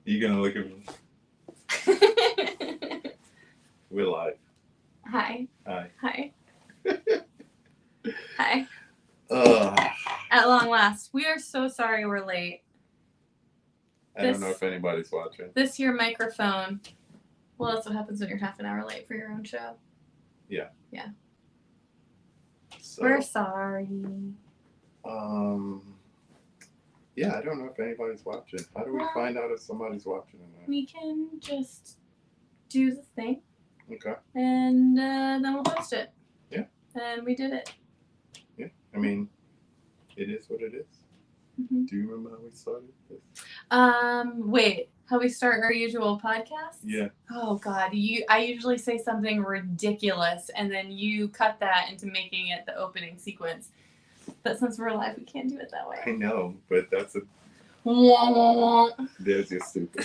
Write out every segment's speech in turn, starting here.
You gonna look at me? We're live. Hi. Hi. Hi. Hi. Uh, At long last. We are so sorry we're late. I don't know if anybody's watching. This here microphone. Well, that's what happens when you're half an hour late for your own show. Yeah. Yeah. So, We're sorry. Yeah, I don't know if anybody's watching. How do we find out if somebody's watching or not? We can just do the thing. Okay. And then we'll post it. Yeah. And we did it. Yeah. I mean, it is what it is. Mm-hmm. Do you remember how we started this? Wait. How we start our usual podcast? Yeah. Oh God, I usually say something ridiculous, and then you cut that into making it the opening sequence. But since we're live, we can't do it that way. I know, but that's a. Wah, wah, wah. There's your stupid.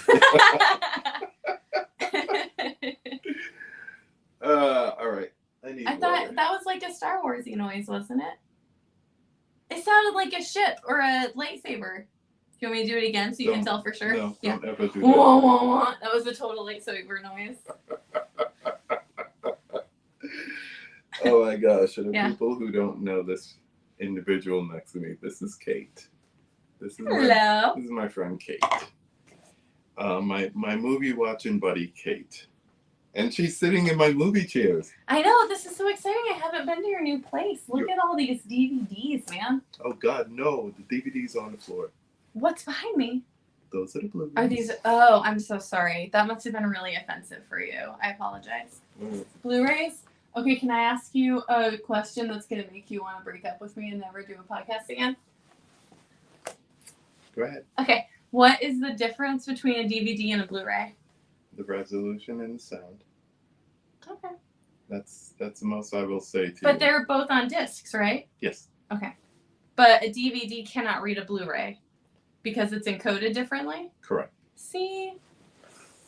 All right. I thought that was like a Star Warsy noise, wasn't it? It sounded like a ship or a lightsaber. Do you want me to do it again so you can tell for sure? No, yeah. Don't ever do that. Wah, wah, wah. That was a total lightsaber noise. Oh my gosh. And the people who don't know this individual next to me, this is Kate. This is my friend Kate. My movie watching buddy Kate. And she's sitting in my movie chairs. I know, this is so exciting. I haven't been to your new place. Look at all these DVDs, man. Oh God, no. The DVD's on the floor. What's behind me? Those are the Blu-rays. Are these? Oh, I'm so sorry. That must have been really offensive for you. I apologize. Blu-rays? Okay, can I ask you a question that's going to make you want to break up with me and never do a podcast again? Go ahead. Okay. What is the difference between a DVD and a Blu-ray? The resolution and the sound. Okay. That's the most I will say to you. But they're both on discs, right? Yes. Okay. But a DVD cannot read a Blu-ray because it's encoded differently? Correct. See?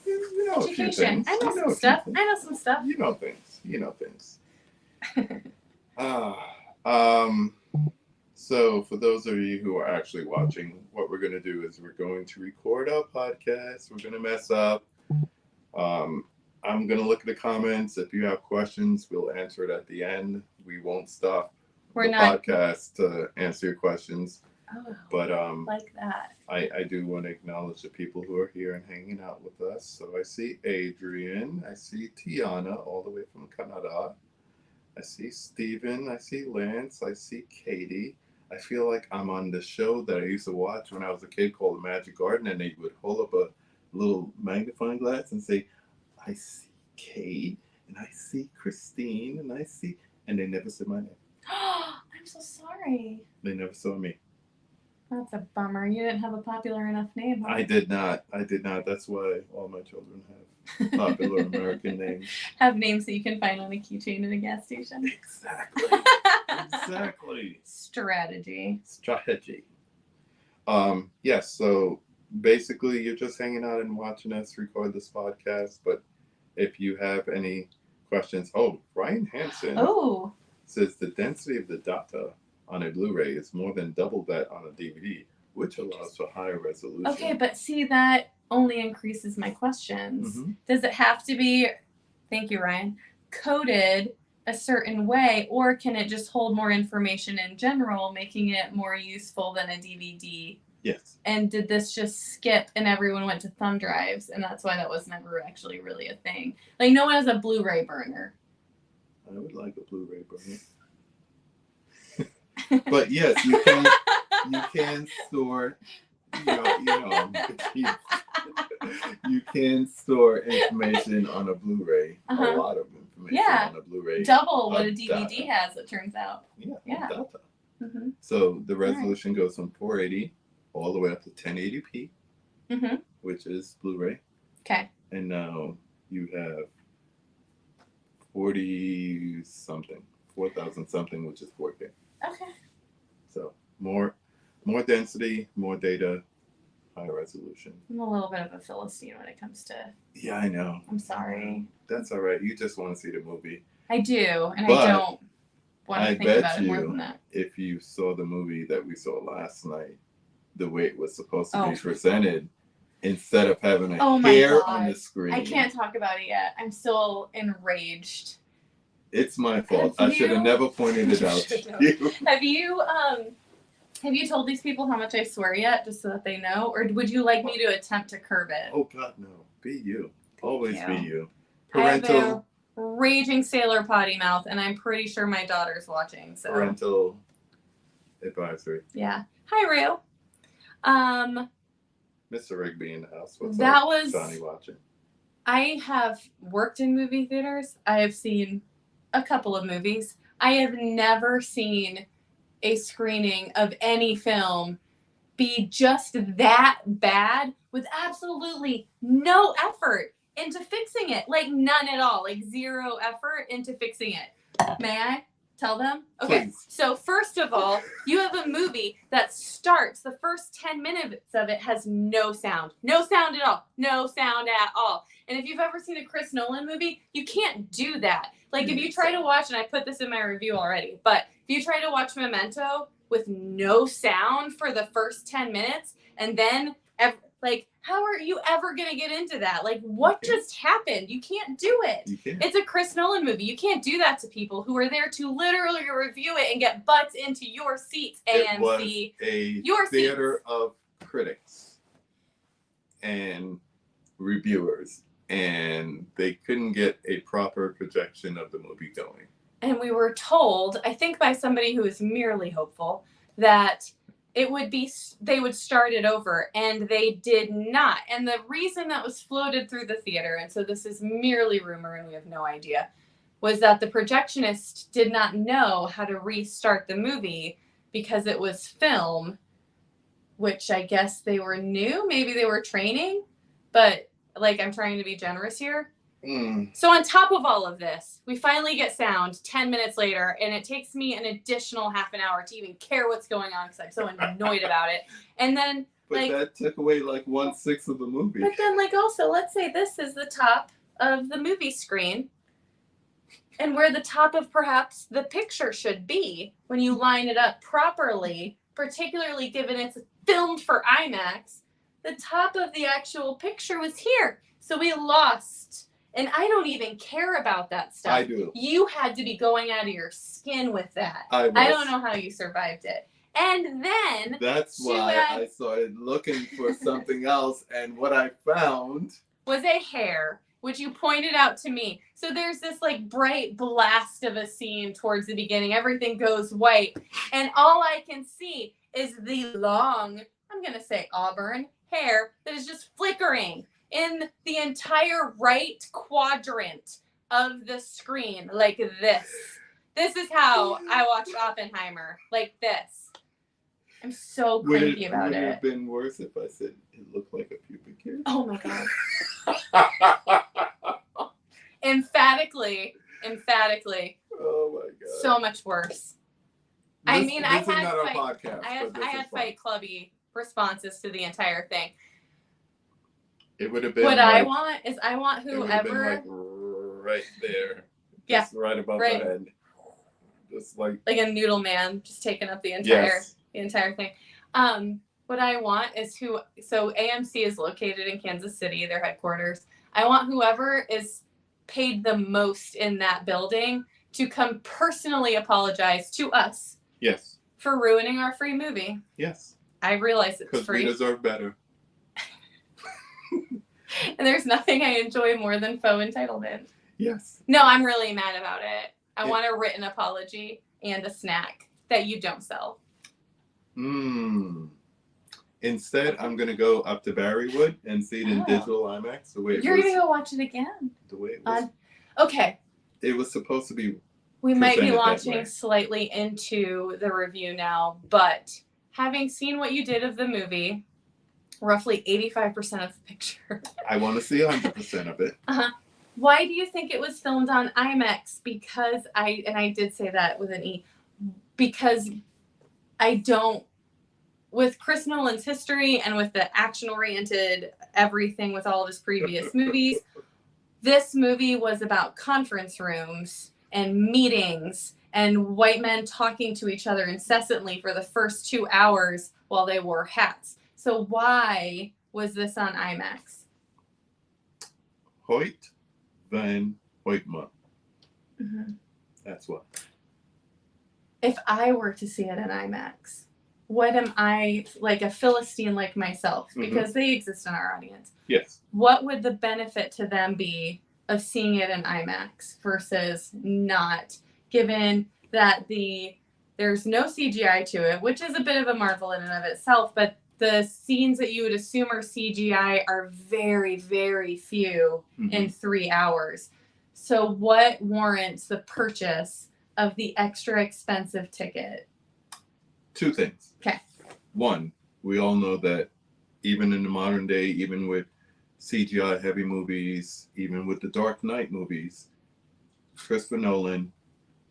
You know education. I know some stuff. You know things. So for those of you who are actually watching, what we're going to do is we're going to record our podcast. We're going to mess up. I'm going to look at the comments. If you have questions, we'll answer it at the end. We won't stop podcast to answer your questions. Oh, but like that. I do want to acknowledge the people who are here and hanging out with us. So I see Adrian. I see Tiana all the way from Canada. I see Steven. I see Lance. I see Katie. I feel like I'm on the show that I used to watch when I was a kid called The Magic Garden, and they would hold up a little magnifying glass and say, I see Kate, and I see Christine, and they never said my name. I'm so sorry. They never saw me. That's a bummer. You didn't have a popular enough name, huh? I did not. That's why all my children have popular American names. Have names that you can find on a keychain at a gas station. Exactly. Strategy. Yes, so basically you're just hanging out and watching us record this podcast, but if you have any questions, Ryan Hansen says the density of the data on a Blu-ray is more than double that on a DVD, which allows for higher resolution. Okay, but see, that only increases my questions. Mm-hmm. Does it have to be, thank you, Ryan, coded a certain way, or can it just hold more information in general, making it more useful than a DVD? Yes. And did this just skip and everyone went to thumb drives, and that's why that was never actually really a thing? Like, no one has a Blu-ray burner. I would like a Blu-ray burner. But yes, you can store, you can store information on a Blu-ray, a lot of information on a Blu-ray. Double what a DVD has, it turns out. Yeah. Data. Mm-hmm. So the resolution goes from 480 all the way up to 1080p, which is Blu-ray. Okay. And now you have 4,000 something, which is 4K. Okay. So more density, more data, high resolution. I'm a little bit of a Philistine when it comes to... Yeah, I know. I'm sorry. That's all right. You just want to see the movie. I do, and I don't want to think about it more than that. If you saw the movie that we saw last night, the way it was supposed to be presented, instead of having a Oh my hair God. on the screen. I can't talk about it yet. I'm still enraged. It's my fault. I should have never pointed it out to you. Have you told these people how much I swear yet, just so that they know? Or would you like me to attempt to curb it? Oh, God, no. Be you. Always be you. Parental. I have a raging sailor potty mouth, and I'm pretty sure my daughter's watching. So. Parental advisory. Yeah. Hi, Rue. Mr. Rigby in the house. What's that up? was Johnny watching. I have worked in movie theaters. I have seen a couple of movies. I have never seen a screening of any film be just that bad with absolutely no effort into fixing it. Like none at all. Like zero effort into fixing it. May I tell them? Okay. Please. So first of all, you have a movie that starts, the first 10 minutes of it has no sound. No sound at all. No sound at all. And if you've ever seen a Chris Nolan movie, you can't do that. Like if you try to watch, and I put this in my review already, but if you try to watch Memento with no sound for the first 10 minutes, and then like, how are you ever going to get into that? Like, what just happened? You can't do it. You can't. It's a Chris Nolan movie. You can't do that to people who are there to literally review it and get butts into your seats. It was a theater of critics and reviewers, and they couldn't get a proper projection of the movie going. And we were told, I think by somebody who is merely hopeful, that they would start it over, and they did not. And the reason that was floated through the theater, and so this is merely rumor and we have no idea, was that the projectionist did not know how to restart the movie because it was film, which I guess they were new. Maybe they were training, but like, I'm trying to be generous here. So on top of all of this, we finally get sound 10 minutes later, and it takes me an additional half an hour to even care what's going on because I'm so annoyed about it. And then, but that took away like 1/6 of the movie. But then, like, also, let's say this is the top of the movie screen, and where the top of perhaps the picture should be when you line it up properly, particularly given it's filmed for IMAX, the top of the actual picture was here. So we lost. And I don't even care about that stuff. I do. You had to be going out of your skin with that. I don't know how you survived it. And then... That's why I started looking for something else. And what I found... was a hair, which you pointed out to me. So there's this like bright blast of a scene towards the beginning. Everything goes white. And all I can see is the long, I'm going to say auburn, hair that is just flickering in the entire right quadrant of the screen, like this. This is how I watched Oppenheimer, like this. I'm so cranky about it. Would it have been worse if I said it looked like a pubic hair? Oh my God. Emphatically. Oh my God. So much worse. I had Fight Clubby responses to the entire thing. It would have been. What I want is whoever. Like right there. Yeah. Just right above the head. Just like a noodle man, just taking up the entire thing. What I want is so AMC is located in Kansas City, their headquarters. I want whoever is paid the most in that building to come personally apologize to us. Yes. For ruining our free movie. Yes. I realize it's free. Because we deserve better. And there's nothing I enjoy more than faux entitlement. Yes. No, I'm really mad about it. I want a written apology and a snack that you don't sell. Instead, I'm going to go up to Barrywood and see it in digital IMAX. The way You're going to go watch it again? The way it was. Okay. It was supposed to be. We might be launching slightly into the review now, but having seen what you did of the movie, roughly 85% of the picture. I want to see 100% of it. Why do you think it was filmed on IMAX? Because I did say that with an E, because I don't, with Chris Nolan's history and with the action-oriented everything with all of his previous movies, this movie was about conference rooms and meetings and white men talking to each other incessantly for the first 2 hours while they wore hats. So why was this on IMAX? Hoyt van Hoytma. Mm-hmm. That's what. If I were to see it in IMAX, what am I, like a Philistine like myself, because they exist in our audience. Yes. What would the benefit to them be of seeing it in IMAX versus not, given that there's no CGI to it, which is a bit of a marvel in and of itself, but the scenes that you would assume are CGI are very, very few in 3 hours. So what warrants the purchase of the extra expensive ticket? 2 things. Okay. 1, we all know that even in the modern day, even with CGI heavy movies, even with the Dark Knight movies, Christopher Nolan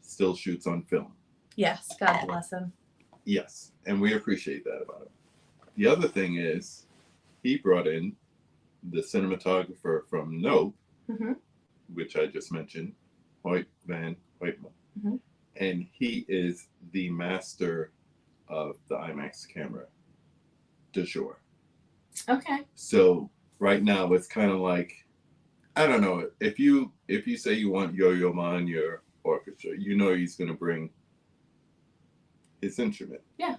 still shoots on film. Yes, God bless him. Yes, and we appreciate that about him. The other thing is, he brought in the cinematographer from Nope, which I just mentioned, Hoyt van Hoytma. And he is the master of the IMAX camera de jour. Okay. So right now it's kind of like, I don't know, if you say you want Yo-Yo Ma in your orchestra, you know he's going to bring his instrument. Yeah.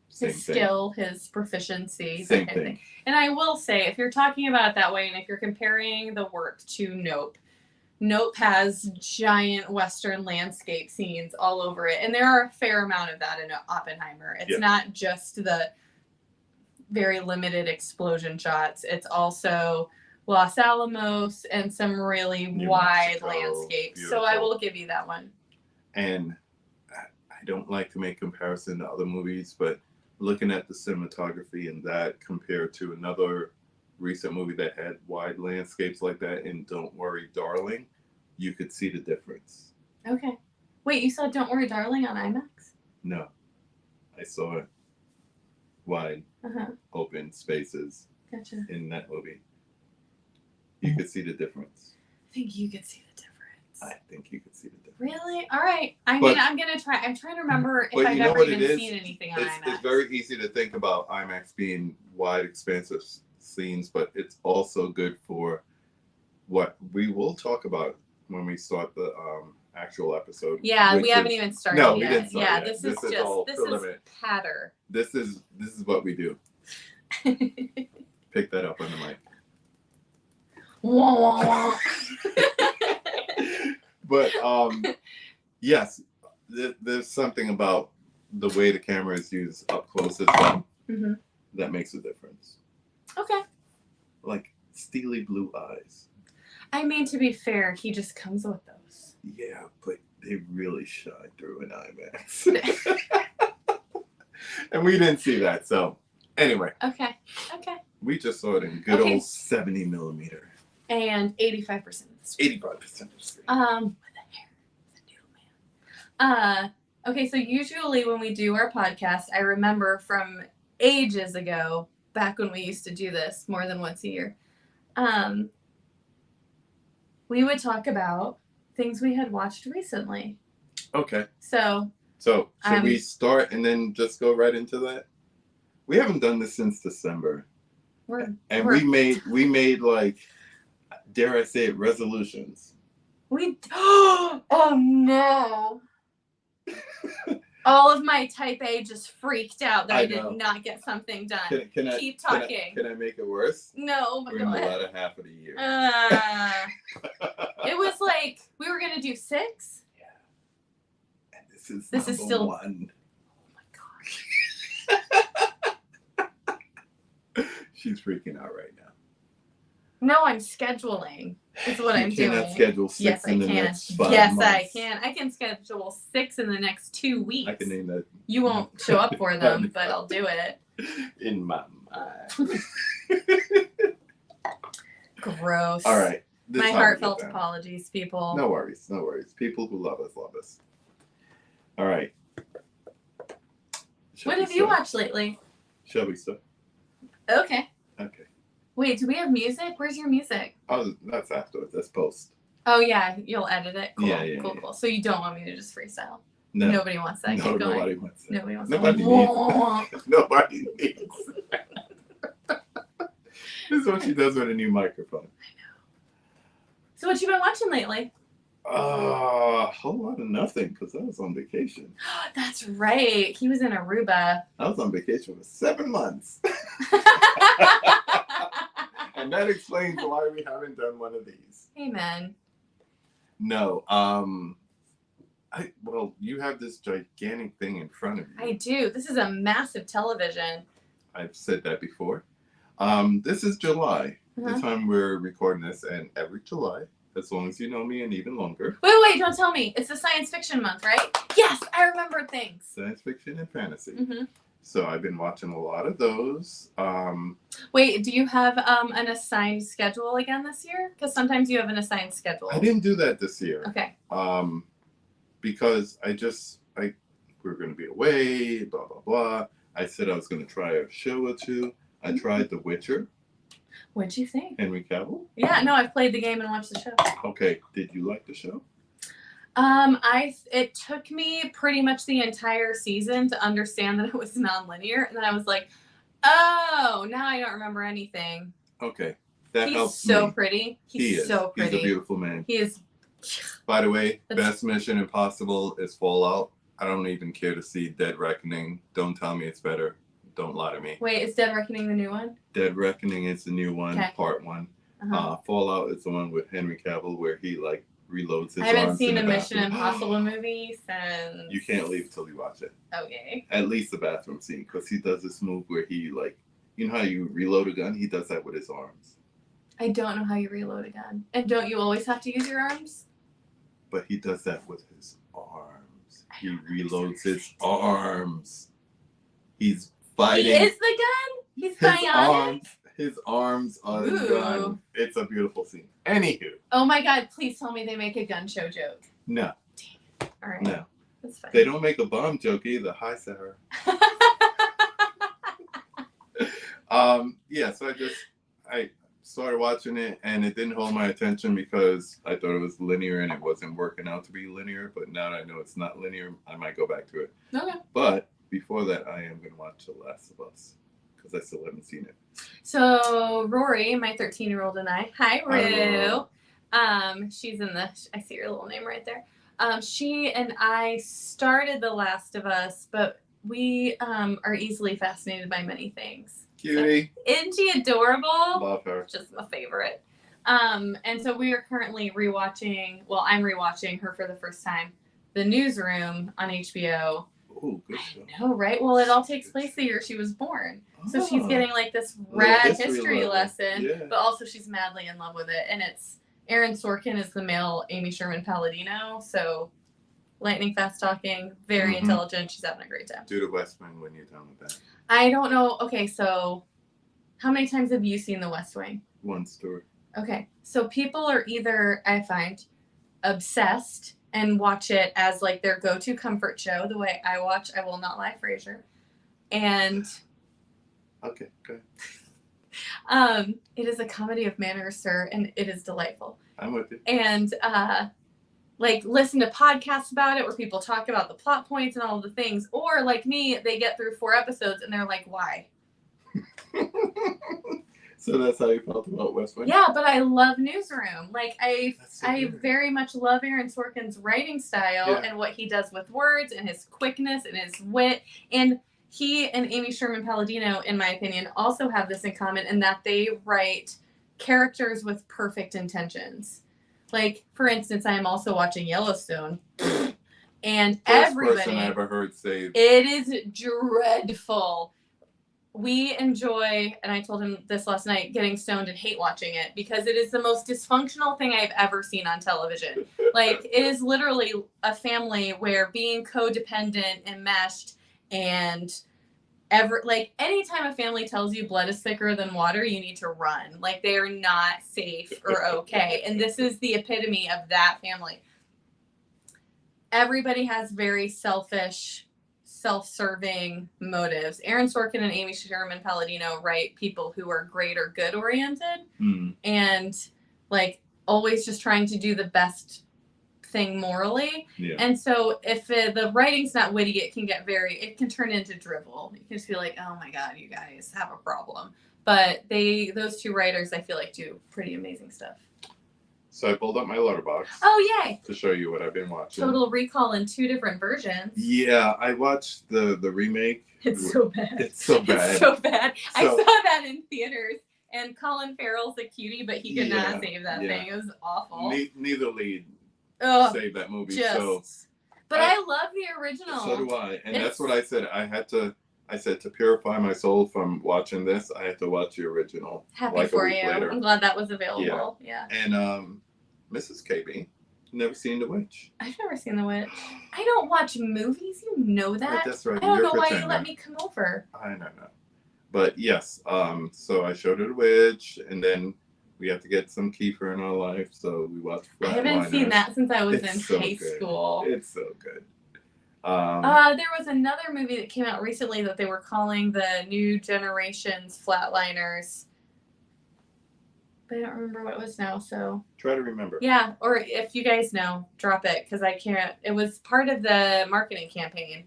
Same his thing. skill, his proficiency, Same that kind of thing. thing. And I will say, if you're talking about it that way, and if you're comparing the work to Nope, Nope has giant Western landscape scenes all over it. And there are a fair amount of that in Oppenheimer. It's not just the very limited explosion shots. It's also Los Alamos and some really New wide Mexico, landscapes. beautiful. So I will give you that one. And I don't like to make comparison to other movies, but looking at the cinematography in that compared to another recent movie that had wide landscapes like that in Don't Worry, Darling, you could see the difference. Okay. Wait, you saw Don't Worry, Darling on IMAX? No. I saw it wide, open spaces in that movie. You could see the difference. I think you could see the difference. I think you could see the difference. Really? All right. I'm going to try. I'm trying to remember if I've ever even seen anything on IMAX. It's very easy to think about IMAX being wide, expansive scenes, but it's also good for what we will talk about when we start the actual episode. Yeah, we haven't even started yet. No, we didn't start yet. This is patter. This is what we do. Pick that up on the mic. Wah, wah, wah. But yes, there's something about the way the camera is used up close as well that makes a difference. Okay. Like steely blue eyes. I mean, to be fair, he just comes with those. Yeah, but they really shine through an IMAX. And we didn't see that, so anyway. Okay. We just saw it in good old 70 millimeter. And 85% of the screen. 85% of the screen. With a hair. The new man. Okay, so usually when we do our podcast, I remember from ages ago, back when we used to do this more than once a year, we would talk about things we had watched recently. Okay. So should we start and then just go right into that? We haven't done this since December. We made like, dare I say it, resolutions. Oh no. All of my type A just freaked out that I did not get something done. Keep talking. Can I make it worse? No, but we're in the latter half of the year. It was like we were gonna do 6. Yeah. And this is still 1. Oh my gosh. She's freaking out right now. No, I'm scheduling. Is what I'm doing. You cannot schedule 6 in the next 5 months. Yes, I can. I can schedule 6 in the next 2 weeks. I can name that. You won't show up for them, but I'll do it. In my mind. Gross. All right. My heartfelt apologies, people. No worries. People who love us. All right. What have you watched lately? Shall we start? Okay. Okay. Wait, do we have music? Where's your music? Oh, that's afterwards. That's post. Oh, yeah. You'll edit it? Cool. Yeah. Cool. So you don't want me to just freestyle? No. Nobody wants that. No, Keep going. nobody wants that. Nobody wants Nobody that. needs. Nobody needs. This is what she does with a new microphone. So what you been watching lately? A whole lot of nothing because I was on vacation. That's right. He was in Aruba. I was on vacation for 7 months. And that explains why we haven't done one of these. Amen. No. Well, you have this gigantic thing in front of you. I do. This is a massive television. I've said that before. This is July. Uh-huh. The time we're recording this, and every July, as long as you know me and even longer. Wait, don't tell me. It's the science fiction month, right? Yes, I remember things. Science fiction and fantasy. Mm-hmm. So I've been watching a lot of those. Wait, do you have an assigned schedule again this year? Because sometimes you have an assigned schedule. I didn't do that this year. Okay. Because we're going to be away, blah, blah, blah. I said I was going to try a show or two. I tried The Witcher. What'd you think? Henry Cavill. Yeah, no, I've played the game and watched the show. Okay, did you like the show? It took me pretty much the entire season to understand that it was non-linear, and then I was like, oh, now I don't remember anything. Okay, that He's helps so me. pretty. He is. So pretty. He's a beautiful man. He is. By the way, best Mission Impossible is Fallout. I don't even care to see Dead Reckoning. Don't tell me it's better. Don't lie to me. Wait, is Dead Reckoning the new one? Dead Reckoning is the new one, Okay. part 1. Uh-huh. Fallout is the one with Henry Cavill where he like reloads his I haven't arms seen in a the Mission bathroom. Impossible movie since. You can't leave till you watch it. Okay. At least the bathroom scene, because he does this move where he like, you know how you reload a gun? He does that with his arms. I don't know how you reload a gun. And don't you always have to use your arms? But he does that with his arms. He reloads his arms. He's fighting. He is the gun? He's bionic? His arms are the Ooh. gun. It's a beautiful scene. Anywho. Oh my god, please tell me they make a gun show joke. No. Alright. No. That's fine. They don't make a bomb joke either. Hi, Sarah. Yeah, so I started watching it and it didn't hold my attention because I thought it was linear and it wasn't working out to be linear. But now that I know it's not linear, I might go back to it. Okay. But before that, I am going to watch The Last of Us because I still haven't seen it. So Rory, my 13-year-old and I, hi Rue. Hi, She's in the, I see your little name right there. She and I started The Last of Us, but we are easily fascinated by many things. Cutie. So, isn't she adorable? Love her. Just my favorite. And so we are currently rewatching, well, I'm rewatching her for the first time, The Newsroom on HBO. Oh, good show. I know, right? Well, it all takes place the year she was born. So she's getting like this rad history lesson, yeah. but also she's madly in love with it. And it's Aaron Sorkin is the male Amy Sherman Palladino. So lightning fast talking, very intelligent. She's having a great time. Do the West Wing when you're done with that. I don't know. Okay, so how many times have you seen The West Wing? One story. Okay, so people are either, I find, obsessed and watch it as like their go-to comfort show, the way I watch I Will Not Lie, Frasier. And okay, go ahead. It is a comedy of manners, sir, and it is delightful. I'm with you. And like listen to podcasts about it where people talk about the plot points and all of the things, or like me, they get through 4 episodes and they're like, why? So that's how you felt about West Wing? Yeah, but I love Newsroom. Like I weird. very much love Aaron Sorkin's writing style and what he does with words and his quickness and his wit. And he and Amy Sherman Palladino, in my opinion, also have this in common in that they write characters with perfect intentions. Like, for instance, I am also watching Yellowstone. And First person I ever heard say it is dreadful. We enjoy, and I told him this last night, getting stoned and hate watching it because it is the most dysfunctional thing I've ever seen on television. Like, it is literally a family where being codependent, enmeshed, and anytime a family tells you blood is thicker than water, you need to run. Like, they are not safe or okay. And this is the epitome of that family. Everybody has very selfish, self-serving motives. Aaron Sorkin and Amy Sherman Palladino write people who are great or good oriented and like always just trying to do the best thing morally. Yeah. And so if the writing's not witty, it can turn into drivel. You can just be like, oh my God, you guys have a problem. But those two writers, I feel like, do pretty amazing stuff. So I pulled up my letterbox. Oh, yay! To show you what I've been watching. Total Recall in 2 different versions. Yeah, I watched the remake. It's so bad. It's so bad. It's so bad. I saw that in theaters, and Colin Farrell's a cutie, but he could not save that thing. It was awful. Neither lead saved that movie. But I love the original. So do I, and that's what I said. I said to purify my soul from watching this, I had to watch the original. Happy for you. Later. I'm glad that was available. Yeah. And Mrs. KB, never seen The Witch. I've never seen The Witch. I don't watch movies. You know that. But that's right. I don't know why you let me come over. I don't know. But yes, so I showed her The Witch, and then we have to get some Kiefer in our life, so we watched Flatliners. I haven't seen that since I was in high school. It's so good. There was another movie that came out recently that they were calling the New Generation's Flatliners. But I don't remember what it was now, so... Try to remember. Yeah, or if you guys know, drop it, because I can't... It was part of the marketing campaign.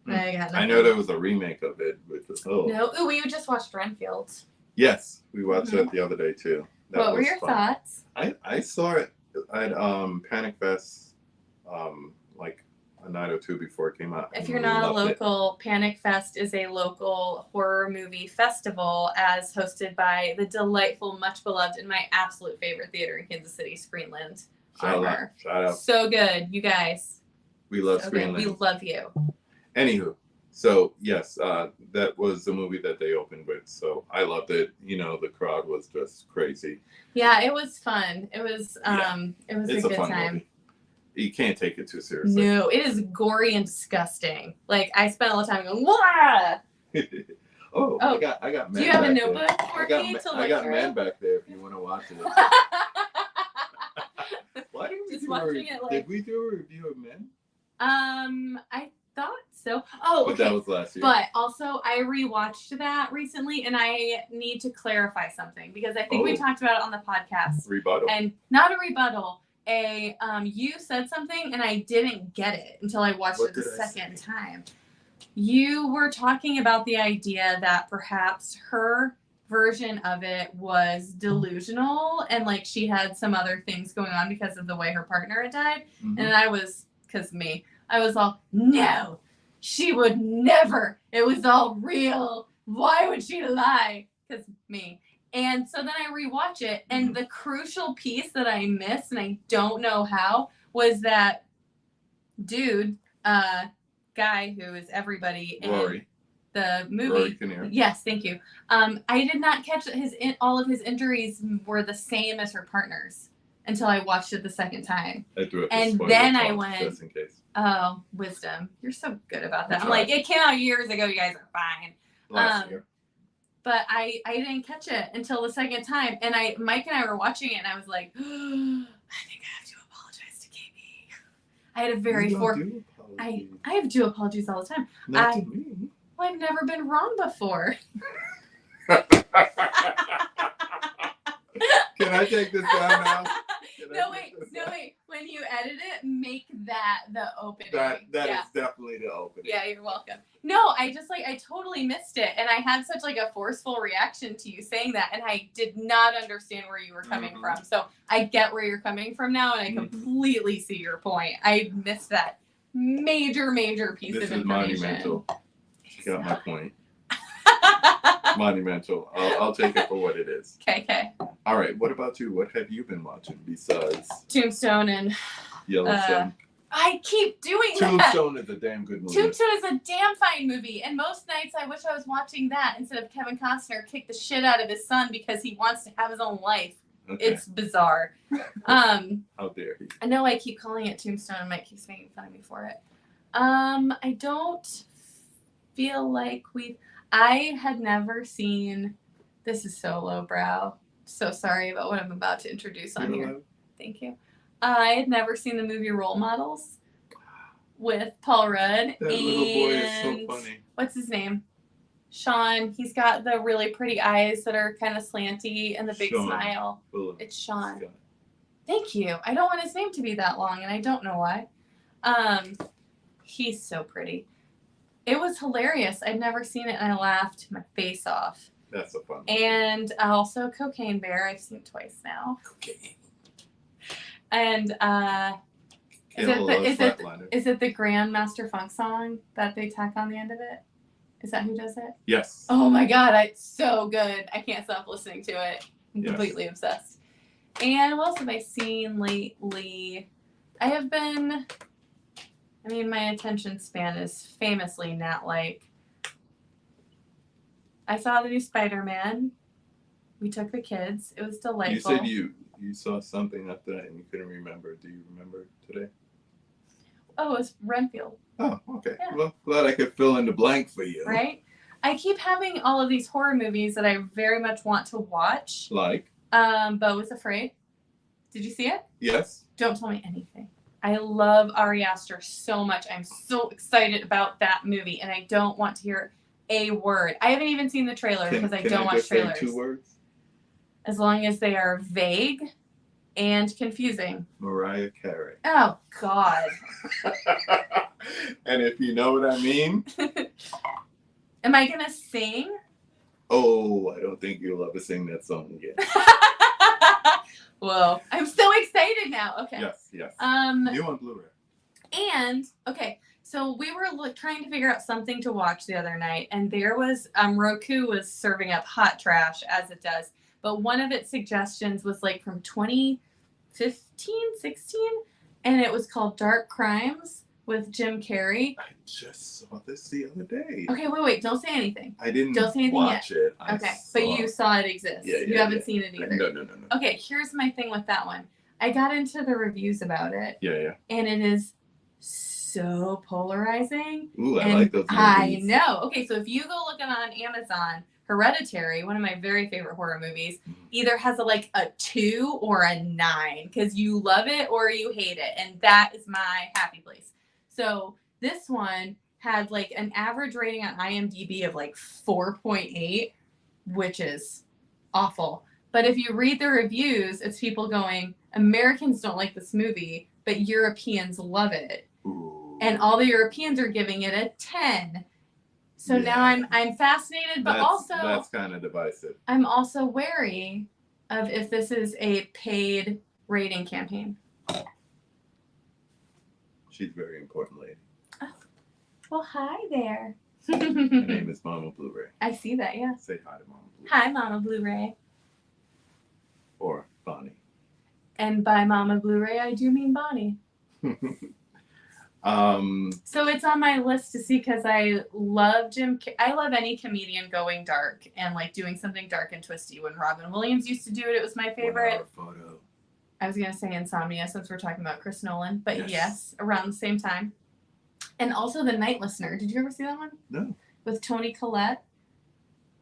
I know there was a remake of it. No, we just watched Renfield. Yes, we watched that the other day, too. What were your thoughts? I saw it at Panic Fest, like a night or two before it came out. If you're not a local, Panic Fest is a local horror movie festival as hosted by the delightful, much beloved, and my absolute favorite theater in Kansas City, Screenland. Shout out. So good, you guys. We love Screenland. We love you. Anywho, so yes, that was the movie that they opened with. So I loved it. You know, the crowd was just crazy. Yeah, it was fun. It was it was a good time. Movie. You can't take it too seriously. No, it is gory and disgusting. Like, I spent all the time going, wah! I got men. Do you have a notebook for me to look I got through? men back there if you want to watch it. Why didn't we did we do a review of Men? I thought so. But that was last year. But also, I rewatched that recently, and I need to clarify something because I think we talked about it on the podcast. Rebuttal. And not a rebuttal. You said something, and I didn't get it until I watched it the second time. You were talking about the idea that perhaps her version of it was delusional, and like she had some other things going on because of the way her partner had died. Mm-hmm. And I was all, no, she would never. It was all real. Why would she lie? Because me. And so then I rewatch it, and the crucial piece that I missed, and I don't know how, was that dude, guy who is everybody in the movie. Yes, thank you. I did not catch that all of his injuries were the same as her partner's until I watched it the second time. And then I went, just in case. Oh, wisdom. You're so good about that. I'm like, it came out years ago. You guys are fine. Last year. But I didn't catch it until the second time. And Mike and I were watching it, and I was like, I think I have to apologize to KB. I had a very I do apologies all the time. Not to me. Well, I've never been wrong before. Can I take this down now? No, wait. When you edit it, make that the opening. That is definitely the opening. Yeah, you're welcome. No, I totally missed it. And I had such like a forceful reaction to you saying that. And I did not understand where you were coming from. So I get where you're coming from now. And I completely see your point. I missed that major piece of information. This is monumental. You got my point. Monumental. I'll take it for what it is. Okay. All right. What about you? What have you been watching besides Tombstone and Yellowstone? I keep doing that. Tombstone is a damn good movie. Tombstone is a damn fine movie. And most nights I wish I was watching that instead of Kevin Costner kick the shit out of his son because he wants to have his own life. Okay. It's bizarre. How dare he? I know I keep calling it Tombstone and Mike keeps making fun of me for it. I don't feel like I had never seen, this is so lowbrow. So sorry about what I'm about to introduce on here. Thank you. I had never seen the movie Role Models with Paul Rudd. That little boy is so funny. What's his name? Sean. He's got the really pretty eyes that are kind of slanty and the big smile. It's Sean. Scott. Thank you. I don't want his name to be that long, and I don't know why. He's so pretty. It was hilarious. I'd never seen it, and I laughed my face off. That's a fun one. And also Cocaine Bear. I've seen it twice now. Cocaine. And is it the Grandmaster Funk song that they tack on the end of it? Is that who does it? Yes. Oh my God, it's so good. I can't stop listening to it. I'm completely obsessed. And what else have I seen lately? My attention span is famously not like. I saw the new Spider-Man. We took the kids. It was delightful. You said you saw something after that and you couldn't remember. Do you remember today? Oh, it was Renfield. Oh, okay. Yeah. Well, glad I could fill in the blank for you. Right? I keep having all of these horror movies that I very much want to watch. Like? Beau was Afraid. Did you see it? Yes. Don't tell me anything. I love Ari Aster so much. I'm so excited about that movie, and I don't want to hear a word. I haven't even seen the trailer because I don't watch trailers. Say 2 words? As long as they are vague and confusing. Mariah Carey. Oh, God. And if you know what I mean. Am I going to sing? Oh, I don't think you'll ever sing that song again. Whoa. I'm so excited now. Okay. Yes. New on Blu-ray. And, okay, so we were trying to figure out something to watch the other night, and there was, Roku was serving up hot trash, as it does. But one of its suggestions was like from 2015, 16, and it was called Dark Crimes with Jim Carrey. I just saw this the other day. Okay, wait, don't say anything. I didn't don't say anything watch yet. it. Okay, but you saw it exist. Yeah, you haven't seen it either. No. Okay, here's my thing with that one. I got into the reviews about it. Yeah. And it is so polarizing. Ooh, I like those movies. I know. Okay, so if you go looking on Amazon, Hereditary, one of my very favorite horror movies, either has a 2 or a 9 because you love it or you hate it, and that is my happy place. So this one had an average rating on IMDb of 4.8, which is awful. But if you read the reviews, it's people going, Americans don't like this movie, but Europeans love it. Ooh. And all the Europeans are giving it a 10. So now I'm fascinated, but that's kind of divisive. I'm also wary of if this is a paid rating campaign. She's a very important lady. Oh. Well, hi there. Her name is Mama Blu-ray. I see that, yeah. Say hi to Mama Blu-ray. Hi, Mama Blu-ray. Or Bonnie. And by Mama Blu-ray, I do mean Bonnie. So it's on my list to see because I love I love any comedian going dark and doing something dark and twisty. When Robin Williams used to do it, it was my favorite. Photo. I was going to say Insomnia since we're talking about Chris Nolan, but yes, around the same time. And also The Night Listener. Did you ever see that one? No. With Toni Collette.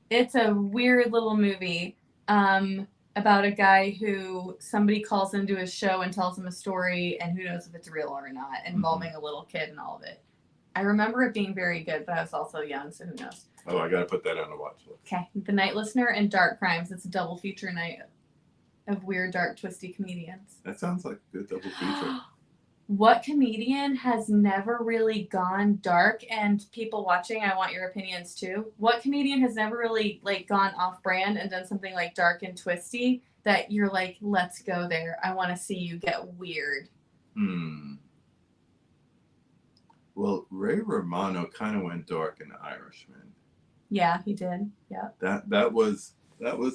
It's a weird little movie about a guy who somebody calls into his show and tells him a story, and who knows if it's real or not, involving a little kid and all of it. I remember it being very good, but I was also young, so who knows. Oh, I got to put that on the watch list. Okay. The Night Listener and Dark Crimes. It's a double feature night of weird, dark, twisty comedians. That sounds like a good double feature. What comedian has never really gone dark? And people watching, I want your opinions too. What comedian has never really gone off brand and done something dark and twisty that you're let's go there. I want to see you get weird. Well, Ray Romano kind of went dark in The Irishman. Yeah, he did. Yeah. That was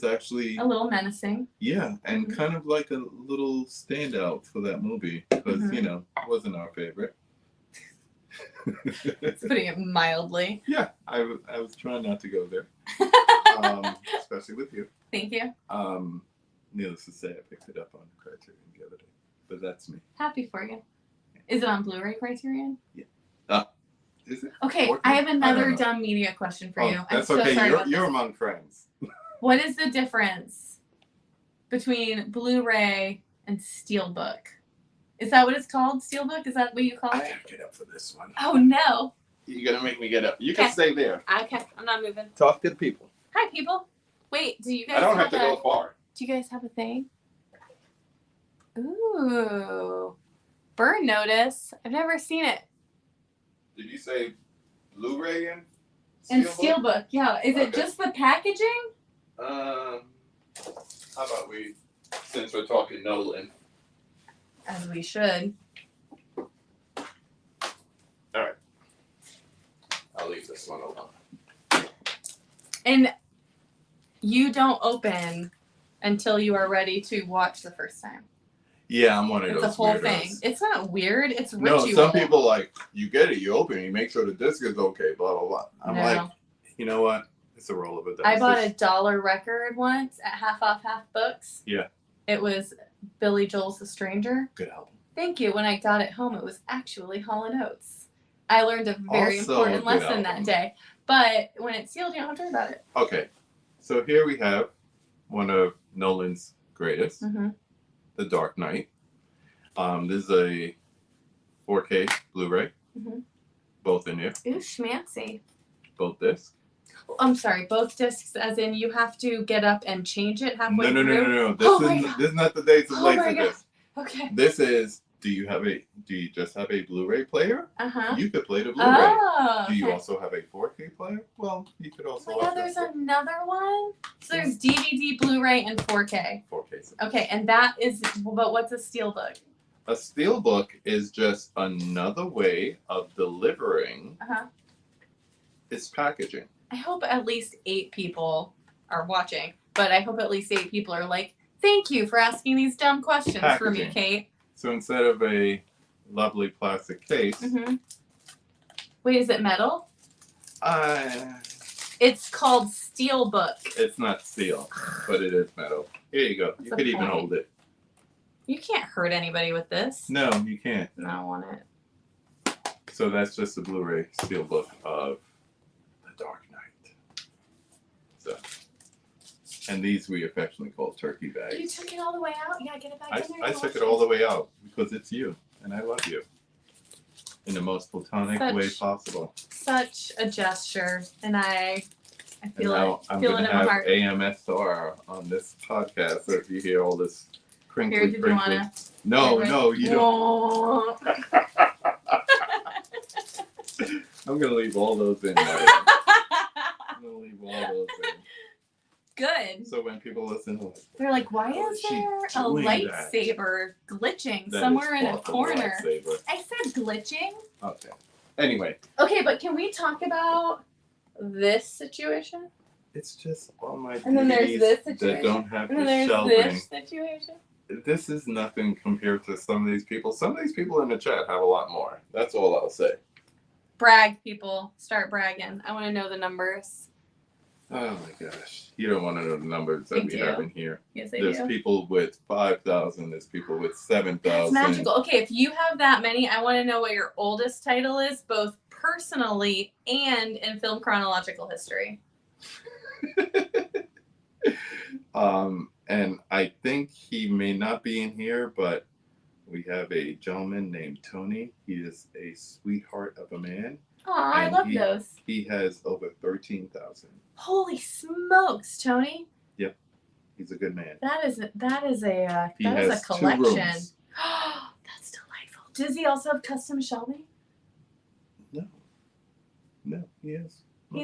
actually a little menacing. Yeah, and kind of like a little standout for that movie because it wasn't our favorite. It's putting it mildly. Yeah, I was trying not to go there, especially with you. Thank you. Needless to say, I picked it up on Criterion the other day, but that's me. Happy for you. Is it on Blu-ray Criterion? Yeah. Is it? Okay, I have another dumb media question for you. That's I'm so okay. sorry You're among friends. What is the difference between Blu-ray and Steelbook? Is that what it's called? Steelbook? Is that what you call it? I gotta get up for this one. Oh no! You're gonna make me get up. You can stay there. Okay, I'm not moving. Talk to the people. Hi, people. Wait, do you guys? I don't have to go far. Do you guys have a thing? Ooh, burn notice. I've never seen it. Did you say Blu-ray and Steelbook? Yeah. Is it just the packaging? How about since we're talking Nolan. As we should. Alright. I'll leave this one alone. And you don't open until you are ready to watch the first time. Yeah, I'm one of It's those a whole weirdos. thing. It's not weird. It's ritual. No, some people you get it, you open it, you make sure the disc is okay, blah, blah, blah. I'm like, you know what? It's a roll of the dice. I bought a $1 record once at Half Off Half Books. Yeah. It was Billy Joel's The Stranger. Good album. Thank you. When I got it home, it was actually Hall & Oates. I learned a very important lesson that day. But when it's sealed, you don't have to worry about it. Okay. So here we have one of Nolan's greatest, The Dark Knight. This is a 4K Blu-ray. Both in here. Ooh, schmancy. Both discs. I'm sorry, both discs, as in you have to get up and change it halfway through? No. This is not the days of Laserdisc. Okay. This is, do you just have a Blu-ray player? You could play the Blu-ray. Oh, okay. Do you also have a 4K player? Well, you could also. Oh my God, there's another one? So there's DVD, Blu-ray, and 4K. 4K. Okay, and that is, but what's a steelbook? A steelbook is just another way of delivering its packaging. I hope at least 8 people are watching, but I hope at least 8 people are like, thank you for asking these dumb questions for me, Kate. So instead of a lovely plastic case. Wait, is it metal? It's called steelbook. It's not steel, but it is metal. Here you go. You could even hold it. You can't hurt anybody with this. No, you can't. I don't want it. So that's just a Blu-ray steelbook of The Dark Knight. So, and these we affectionately call turkey bags. You took it all the way out? Yeah, get it back in there. I took it all the way out because it's you, and I love you in the most platonic way possible. Such a gesture, and I feel it. I'm feel going it to in my have heart. AMSR on this podcast, so if you hear all this crinkly, Here, did you wanna? No, you don't. Oh. I'm going to leave all those in there. I'm going to leave all those in. Good. So when people listen to it, they're like, why is there a lightsaber glitching somewhere in a corner? I said glitching. Okay. Anyway. Okay, but can we talk about this situation? It's just all my and then there's this situation that don't have and then the there's shelving. This situation. This is nothing compared to some of these people. Some of these people in the chat have a lot more. That's all I'll say. Brag, people. Start bragging. I want to know the numbers. Oh my gosh. You don't want to know the numbers that we have in here. Yes, I There's do. people with 5,000. There's people with 7,000. That's magical. Okay, if you have that many, I want to know what your oldest title is, both personally and in film chronological history. And I think he may not be in here, but we have a gentleman named Tony. He is a sweetheart of a man. Aw, I love those. He has over 13,000. Holy smokes, Tony! Yep, he's a good man. That is a He has collection. 2 rooms. That's delightful. Does he also have custom shelving? No, he has. He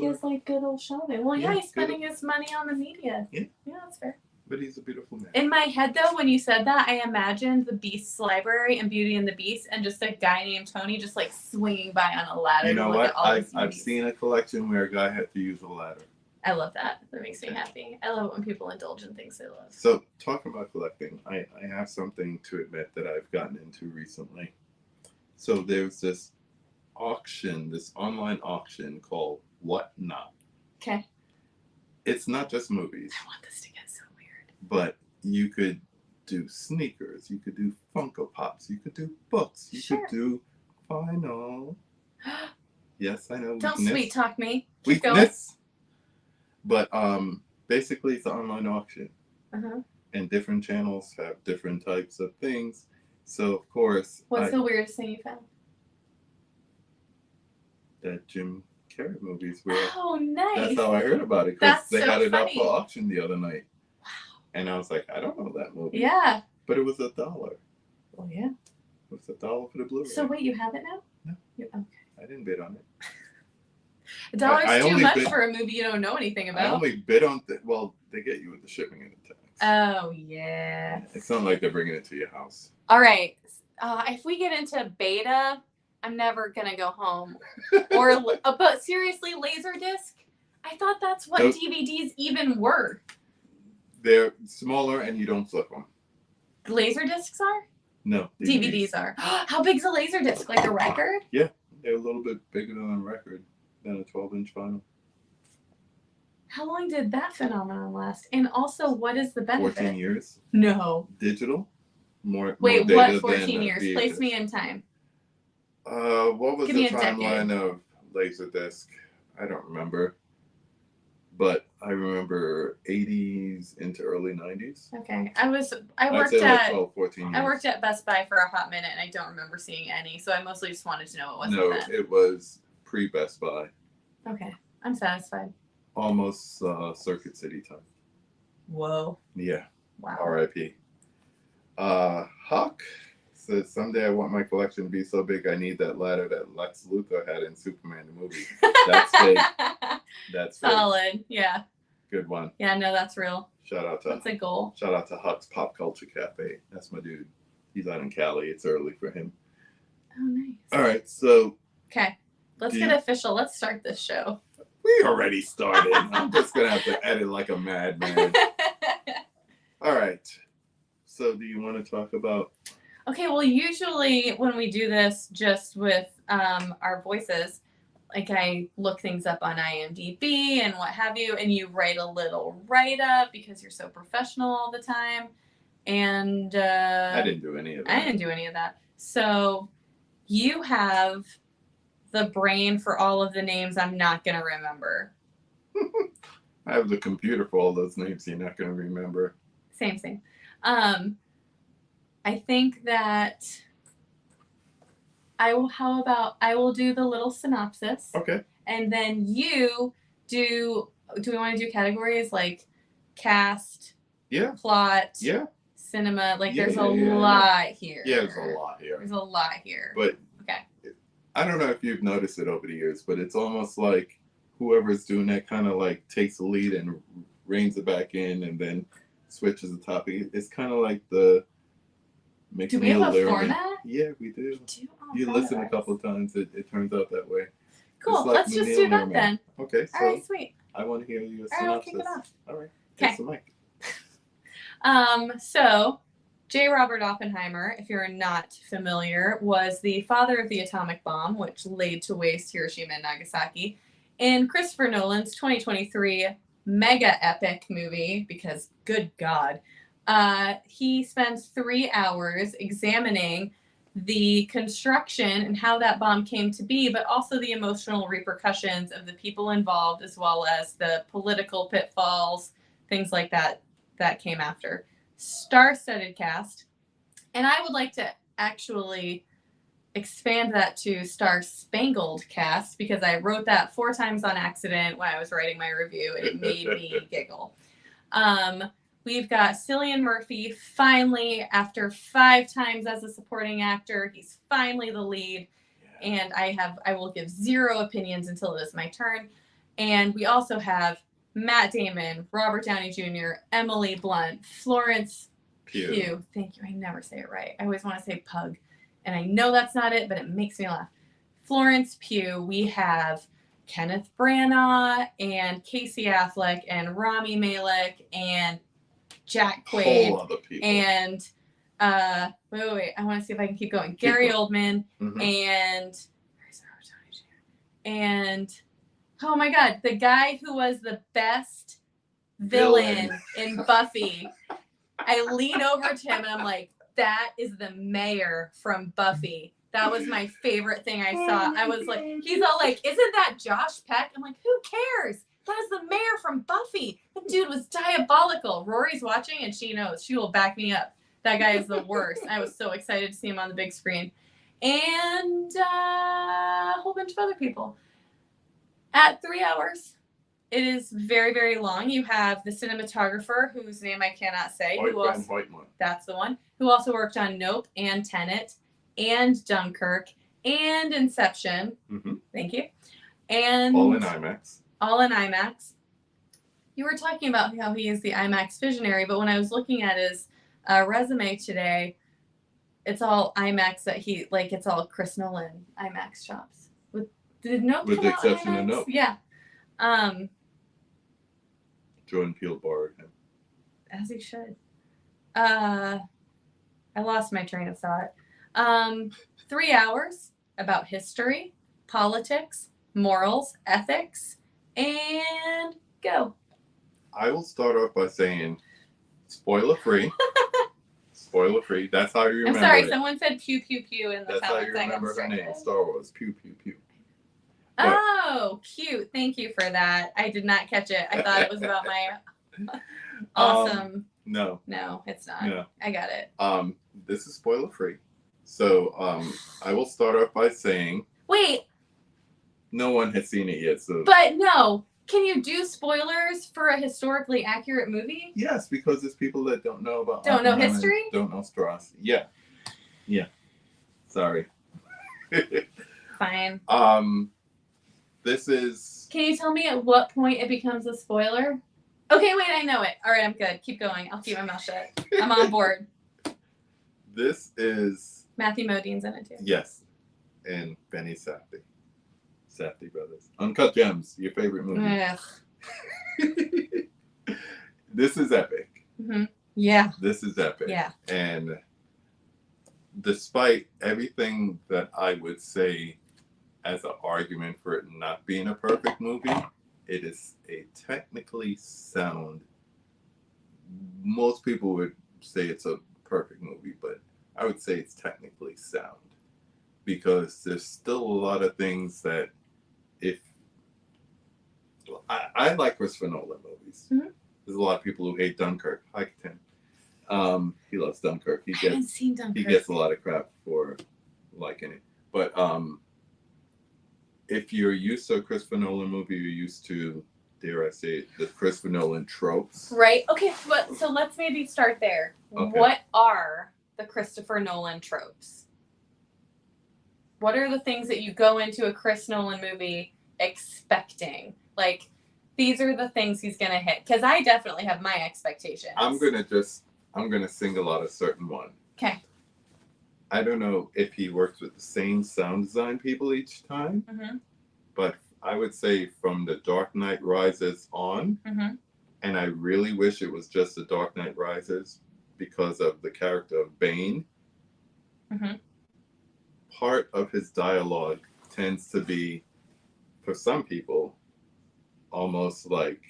has like good old shelving. Well, yeah, he's spending his money on the media. Yeah, that's fair. But he's a beautiful man. In my head, though, when you said that, I imagined the Beast's library and Beauty and the Beast, and just a guy named Tony just like swinging by on a ladder. You know to look what? At all I've seen a collection where a guy had to use a ladder. I love that. That makes me happy. I love it when people indulge in things they love. So, talking about collecting, I have something to admit that I've gotten into recently. So there's this auction, this online auction called Whatnot. Okay. It's not just movies. I want this to get so weird. But you could do sneakers, you could do Funko Pops, you could do books, you could do vinyl. Yes, I know. Don't sweet talk me. Keep weakness. But basically it's an online auction. And different channels have different types of things. So of course, what's the weirdest thing you found? That Jim Carrey movies were. Oh, nice. That's how I heard about it, because they had it up for auction the other night. Wow. And I was like, I don't know that movie. Yeah. But it was $1. Well, yeah. It was $1 for the Blu-ray. So wait, you have it now? No. Okay. I didn't bid on it. $1's I too only much bid- for a movie you don't know anything I about. only bid on well, they get you with the shipping and the tax. Oh, yeah. It's not like they're bringing it to your house. All right. If we get into beta, I'm never going to go home. But seriously, Laserdisc? I thought that's what Nope. DVDs even were. They're smaller and you don't flip them. Laserdiscs are? No. DVDs are. How big's a Laserdisc? Like a record? Yeah. They're a little bit bigger than a record, than a 12-inch vinyl. How long did that phenomenon last? And also, what is the benefit? 14 years. No. Digital. More Wait, data what than 14 years? VHS. Place me in time. What was Give the me a timeline of Laserdisc? I don't remember. But I remember 80s into early 90s. Okay. I'd worked say at like 12, 14 years. I worked at Best Buy for a hot minute and I don't remember seeing any, so I mostly just wanted to know what was then. It was pre-Best Buy. Okay. I'm satisfied. Almost Circuit City time. Whoa. Yeah. Wow. R.I.P. Huck says, someday I want my collection to be so big I need that ladder that Lex Luthor had in Superman the movie. That's fake. That's fake. Solid. Yeah. Good one. Yeah, no, that's real. That's a goal. Shout out to Huck's Pop Culture Cafe. That's my dude. He's out in Cali. It's early for him. Oh, nice. All right, so. Okay. Let's get official. Let's start this show. We already started. I'm just going to have to edit like a madman. All right. So do you want to talk about? Okay, well, usually when we do this just with our voices, like I look things up on IMDb and what have you, and you write a little write-up because you're so professional all the time. And I didn't do any of that. I didn't do any of that. So you have the brain for all of the names I'm not going to remember. I have the computer for all those names you're not going to remember. Same. I think that I will do the little synopsis. Okay. And then you do we want to do categories like cast, plot, cinema? Like there's a lot here. Yeah, there's a lot here. There's a lot here. But okay. I don't know if you've noticed it over the years, but it's almost like whoever's doing that kind of like takes the lead and reins it back in and then switches the topic. It's kind of like the Do we have a format? Yeah, we do. Oh, you listen a couple of times, it turns out that way. Cool. Like let's just do that then. Okay. So all right, sweet. I want to hear your synopsis. All right, I'll kick it off. All right. Okay. The mic. So J. Robert Oppenheimer, if you're not familiar, was the father of the atomic bomb, which laid to waste Hiroshima and Nagasaki. In Christopher Nolan's 2023 mega epic movie, because good God, he spends 3 hours examining the construction and how that bomb came to be, but also the emotional repercussions of the people involved, as well as the political pitfalls, things like that came after. Star-studded cast. And I would like to actually expand that to star-spangled cast, because I wrote that 4 times on accident when I was writing my review, and it made me giggle. We've got Cillian Murphy, finally, after 5 times as a supporting actor, he's finally the lead. Yeah. And I will give 0 opinions until it is my turn. And we also have Matt Damon, Robert Downey Jr., Emily Blunt, Florence Pugh. Thank you. I never say it right. I always want to say Pug. And I know that's not it, but it makes me laugh. Florence Pugh. We have Kenneth Branagh and Casey Affleck and Rami Malek and Jack Quaid. Whole other people. And wait. I want to see if I can keep going. Gary Oldman and oh my God, the guy who was the best villain in Buffy. I lean over to him and I'm like, that is the mayor from Buffy. That was my favorite thing I saw. I was like, he's all like, isn't that Josh Peck? I'm like, who cares? That is the mayor from Buffy. That dude was diabolical. Rory's watching and she knows. She will back me up. That guy is the worst. I was so excited to see him on the big screen. And a whole bunch of other people. At 3 hours, it is very, very long. You have the cinematographer, whose name I cannot say. That's the one. Who also worked on Nope and Tenet and Dunkirk and Inception. Thank you. And all in IMAX. All in IMAX. You were talking about how he is the IMAX visionary, but when I was looking at his resume today, it's all IMAX that it's all Chris Nolan IMAX shops. Did Nope With come the out exception IMAX? of Nope. Yeah. Jordan Peele borrowed him. As he should. I lost my train of thought. 3 hours about history, politics, morals, ethics, and go. I will start off by saying, spoiler free. Spoiler free. That's how you remember. I'm sorry, it. someone said pew pew pew in the That's comments. how you remember her name. Star Wars. Pew pew pew. But, oh, cute. Thank you for that. I did not catch it. I thought it was about my awesome. No, it's not. No. I got it. This is spoiler free. So I will start off by saying, wait, no one has seen it yet. So, but no. Can you do spoilers for a historically accurate movie? yes, because there's people that don't know about Don't know Oppenheimer, history? Don't know Strauss. Yeah. Sorry. Fine. This is. Can you tell me at what point it becomes a spoiler? Okay, wait, I know it. All right, I'm good. Keep going. I'll keep my mouth shut. I'm on board. This is. Matthew Modine's in it too. Yes, and Benny Safdie. Safdie brothers. Uncut Gems, your favorite movie. Ugh. This is epic. Mm-hmm. Yeah. This is epic. Yeah. And despite everything that I would say as an argument for it not being a perfect movie, it is a technically sound. Most people would say it's a perfect movie, but I would say it's technically sound because there's still a lot of things that I like Christopher Nolan movies. Mm-hmm. There's a lot of people who hate Dunkirk. Hi, Tim. He loves Dunkirk. I haven't seen Dunkirk. He gets a lot of crap for liking it. But if you're used to a Christopher Nolan movie, you're used to, dare I say it, the Christopher Nolan tropes. Right. Okay, so let's maybe start there. Okay. What are the Christopher Nolan tropes? What are the things that you go into a Chris Nolan movie expecting? Like, these are the things he's going to hit. Because I definitely have my expectations. I'm going to single out a certain one. Okay. I don't know if he works with the same sound design people each time, but I would say from The Dark Knight Rises on, and I really wish it was just The Dark Knight Rises because of the character of Bane. Part of his dialogue tends to be, for some people, almost like,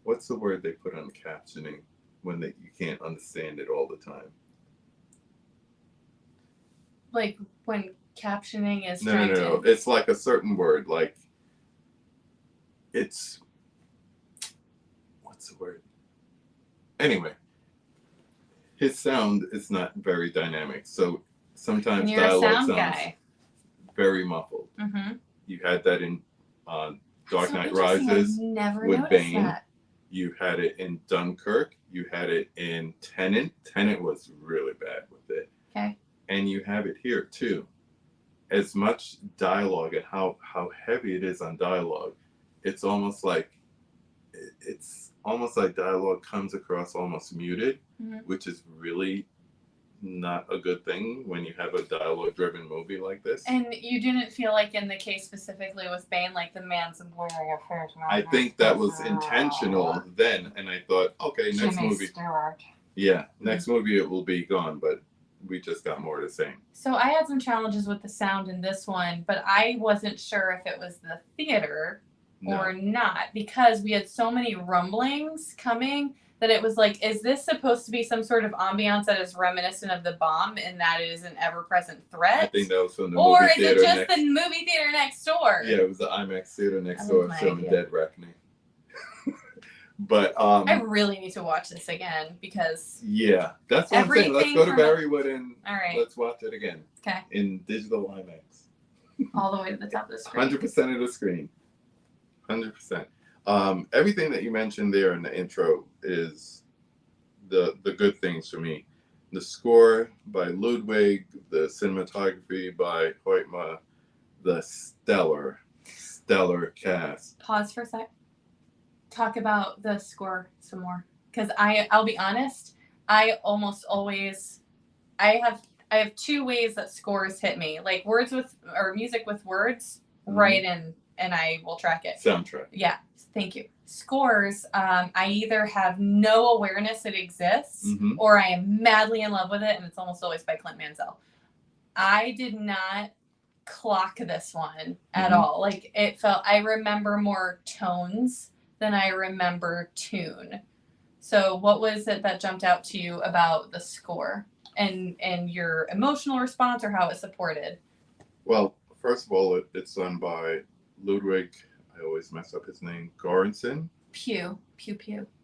what's the word they put on captioning when you can't understand it all the time? Like when captioning is No. It's like a certain word. Like, it's, what's the word? Anyway, his sound is not very dynamic. So sometimes dialogue sounds very muffled. You had that in Dark Knight Rises with Bane. That. You had it in Dunkirk. You had it in Tenet. Tenet was really bad with it. Okay. And you have it here too. As much dialogue and how heavy it is on dialogue, it's almost like dialogue comes across almost muted, which is really not a good thing when you have a dialogue-driven movie like this. And you didn't feel like in the case specifically with Bane, like the man's I think that was intentional then, and I thought, okay, next movie. Stewart. Yeah, next movie it will be gone, but we just got more of the same. So I had some challenges with the sound in this one, but I wasn't sure if it was the theater or not because we had so many rumblings coming that it was like, is this supposed to be some sort of ambiance that is reminiscent of the bomb and that it is an ever-present threat? I think that was from the or movie theater. Or is it just the movie theater next door? Yeah, it was the IMAX theater next door showing Dead Reckoning. But I really need to watch this again because that's what I'm saying. Let's go to Barrywood and let's watch it again. Okay. In digital IMAX. All the way to the top of the screen. 100% of the screen. 100%. Everything that you mentioned there in the intro is the good things for me. The score by Ludwig, the cinematography by Hoytma, the stellar stellar cast. Pause for a sec. Talk about the score some more, because I'll be honest, I almost always I have two ways that scores hit me, like words with or music with words, right, and I will track it. Soundtrack. Yeah, thank you. Scores, I either have no awareness it exists, or I am madly in love with it, and it's almost always by Clint Mansell. I did not clock this one at all. Like, it felt, I remember more tones than I remember tune. So what was it that jumped out to you about the score and your emotional response, or how it supported? Well, first of all, it's done by Ludwig. I always mess up his name. Göransson. Pew.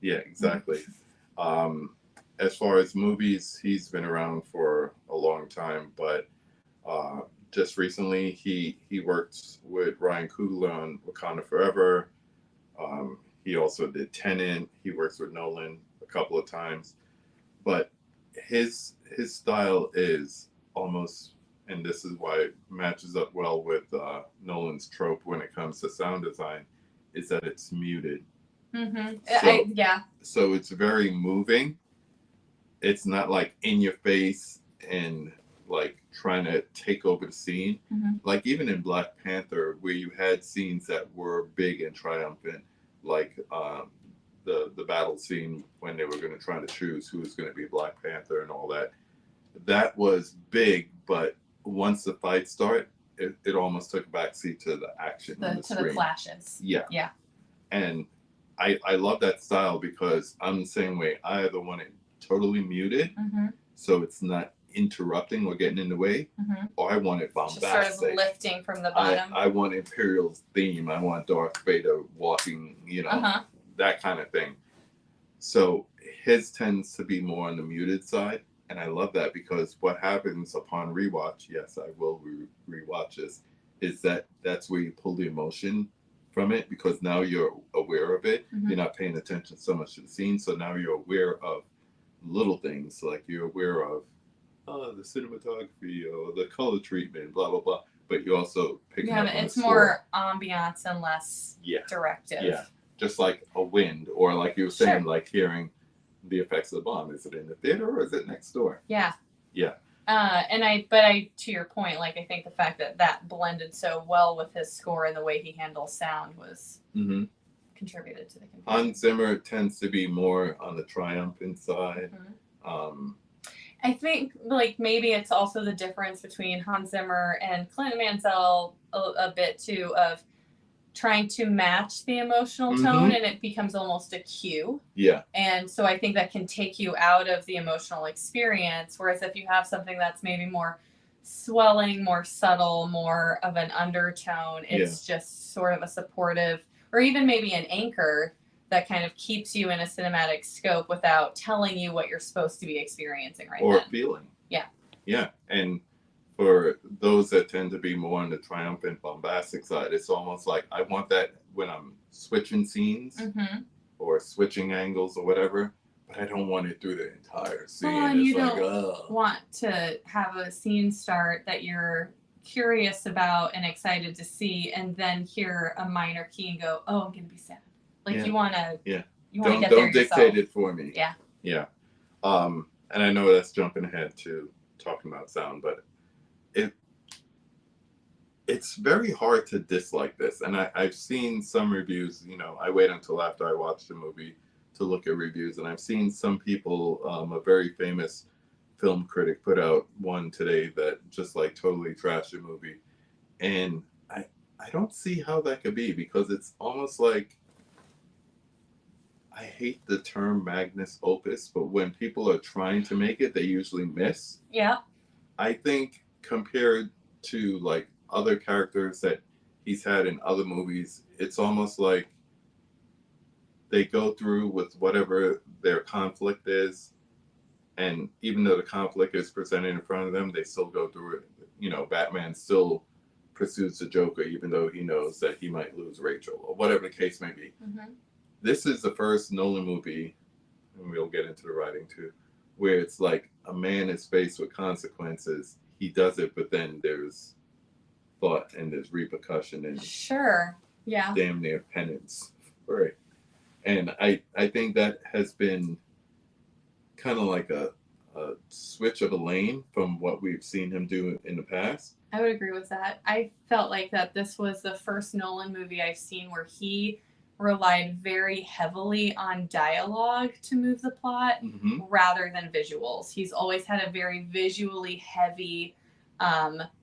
Yeah, exactly. As far as movies, he's been around for a long time, but just recently he worked with Ryan Coogler on Wakanda Forever. He also did Tenet. He works with Nolan a couple of times, but his style is almost, and this is why it matches up well with Nolan's trope when it comes to sound design, is that it's muted. So it's very moving. It's not like in your face and like trying to take over the scene. Like even in Black Panther, where you had scenes that were big and triumphant, like the battle scene when they were going to try to choose who was going to be Black Panther and all that. That was big, but once the fight started, it almost took a backseat to the action on the screen. The clashes. Yeah. And I love that style because I'm the same way. I either want it totally muted, so it's not interrupting or getting in the way, or I want it bombastic. Just sort of lifting from the bottom. I want Imperial's theme. I want Darth Vader walking, that kind of thing. So his tends to be more on the muted side, and I love that because what happens upon rewatch, yes, I will rewatch this, is that's where you pull the emotion from it, because now you're aware of it. You're not paying attention so much to the scene, so now you're aware of little things, like you're aware of the cinematography or the color treatment, blah blah blah. But you also picking up on it's the more ambiance and less directive. Yeah, just like a wind, or like you were saying, like hearing the effects of the bomb. Is it in the theater or is it next door? Yeah. But to your point, like, I think the fact that blended so well with his score and the way he handles sound was contributed to the confusion. Hans Zimmer tends to be more on the triumphant side. I think, like, maybe it's also the difference between Hans Zimmer and Clint Mansell a bit too, of trying to match the emotional tone, and it becomes almost a cue. Yeah. And so I think that can take you out of the emotional experience. Whereas if you have something that's maybe more swelling, more subtle, more of an undertone, it's just sort of a supportive, or even maybe an anchor that kind of keeps you in a cinematic scope without telling you what you're supposed to be experiencing right now. Or feeling. Yeah. Yeah. And for those that tend to be more on the triumphant, bombastic side, it's almost like I want that when I'm switching scenes or switching angles or whatever, but I don't want it through the entire scene. Well, and you don't want to have a scene start that you're curious about and excited to see, and then hear a minor key and go, "Oh, I'm gonna be sad." Like you want to, you want to get there yourself. Don't dictate it for me. Yeah. And I know that's jumping ahead to talking about sound, but it's very hard to dislike this. And I've seen some reviews, I wait until after I watch the movie to look at reviews. And I've seen some people, a very famous film critic put out one today that just like totally trashed the movie. And I don't see how that could be, because it's almost like, I hate the term magnus opus, but when people are trying to make it, they usually miss. Yeah. I think compared to like other characters that he's had in other movies, it's almost like they go through with whatever their conflict is, and even though the conflict is presented in front of them, they still go through it. Batman still pursues the Joker even though he knows that he might lose Rachel, or whatever the case may be. This is the first Nolan movie, and we'll get into the writing too, where it's like a man is faced with consequences. He does it, but then there's thought and there's repercussion. And sure. Yeah. damn near penance for it. And I think that has been kind of like a switch of a lane from what we've seen him do in the past. I would agree with that. I felt like that this was the first Nolan movie I've seen where he relied very heavily on dialogue to move the plot rather than visuals. He's always had a very visually heavy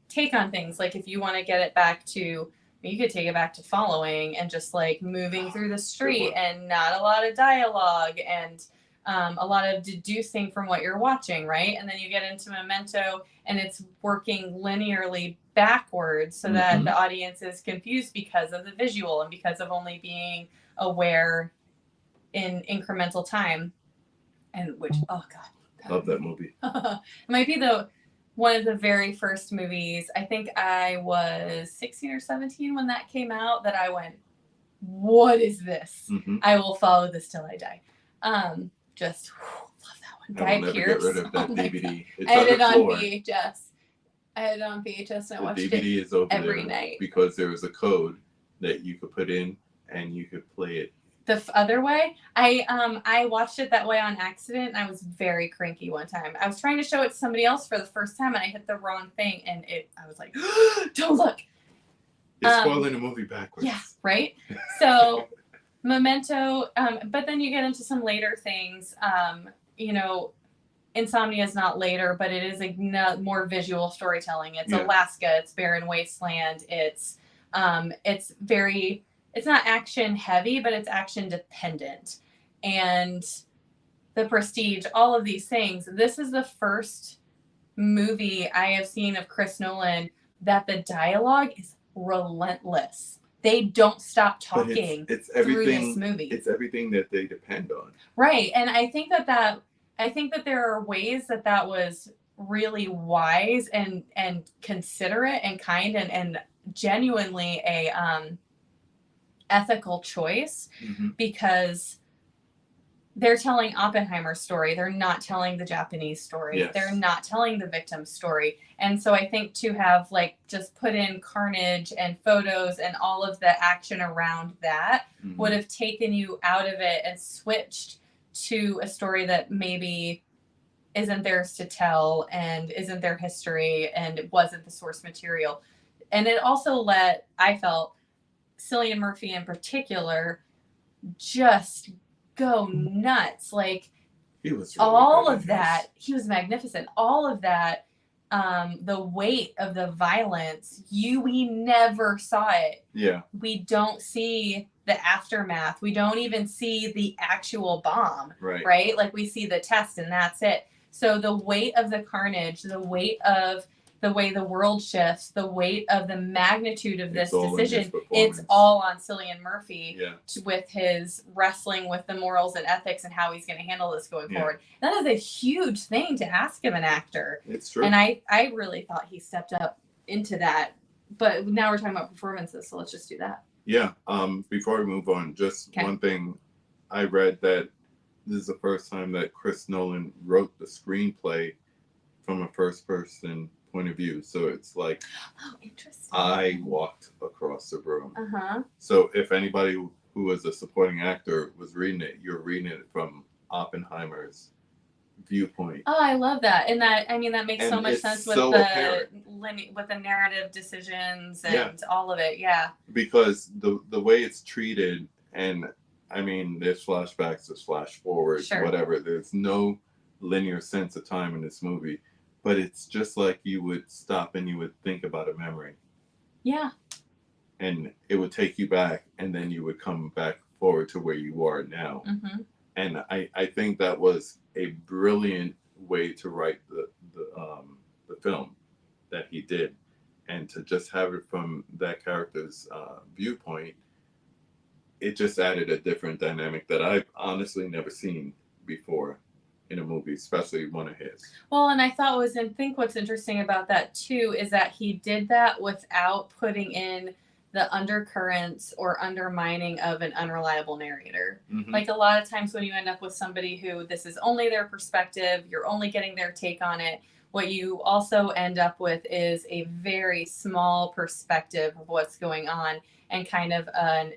take on things. Like if you want to get it back to, you could take it back to Following and just like moving through the street and not a lot of dialogue and a lot of deducing from what you're watching, right? And then you get into Memento and it's working linearly backwards so that the audience is confused because of the visual and because of only being aware in incremental time. And which, oh God. Love that movie. It might be one of the very first movies. I think I was 16 or 17 when that came out that I went, what is this? I will follow this till I die. Just love that one. I will never get rid of that DVD. It's I had on it the on floor. VHS. I had it on VHS and I watched the DVD it is over every there night because there was a code that you could put in and you could play it. The other way, I watched it that way on accident and I was very cranky one time. I was trying to show it to somebody else for the first time and I hit the wrong thing and I was like, don't look. It's spoiling the movie backwards. Yeah, right? So Memento, but then you get into some later things. You know, Insomnia is not later, but it is a more visual storytelling. It's Alaska, it's barren wasteland. It's not action heavy, but it's action dependent. And The Prestige, all of these things. This is the first movie I have seen of Chris Nolan that the dialogue is relentless. They don't stop talking it's through this movie. It's everything that they depend on. Right. And I think that there are ways that was really wise and considerate and kind and genuinely a ethical choice because they're telling Oppenheimer's story. They're not telling the Japanese story. Yes. They're not telling the victim's story. And so I think to have like just put in carnage and photos and all of the action around that would have taken you out of it and switched to a story that maybe isn't theirs to tell and isn't their history and it wasn't the source material. And it also let, I felt, Cillian Murphy in particular just go nuts. Like he was really all of that, he was magnificent. All of that, the weight of the violence, we never saw it. Yeah. We don't see the aftermath. We don't even see the actual bomb. Right? Like we see the test and that's it. So the weight of the carnage, the weight of the way the world shifts, the weight of the magnitude of this decision, it's all on Cillian Murphy with his wrestling with the morals and ethics and how he's going to handle this going forward. That is a huge thing to ask of an actor. It's true. And I really thought he stepped up into that. But now we're talking about performances, so let's just do that. Yeah. Before we move on, just one thing. I read that this is the first time that Chris Nolan wrote the screenplay from a first-person point of view. So it's like, interesting. I walked across the room. So if anybody who was a supporting actor was reading it, you're reading it from Oppenheimer's viewpoint. Oh, I love that. And that, I mean, that makes so much sense with the narrative decisions and all of it. Yeah. Because the way it's treated, and I mean, there's flashbacks, there's flash forwards, whatever. There's no linear sense of time in this movie. But it's just like you would stop and you would think about a memory. Yeah. And it would take you back, and then you would come back forward to where you are now. And I think that was a brilliant way to write the film that he did. And to just have it from that character's viewpoint, it just added a different dynamic that I've honestly never seen before in a movie, especially one of his. Well, and I think what's interesting about that too is that he did that without putting in the undercurrents or undermining of an unreliable narrator. Like a lot of times when you end up with somebody who this is only their perspective, you're only getting their take on it, what you also end up with is a very small perspective of what's going on, and kind of an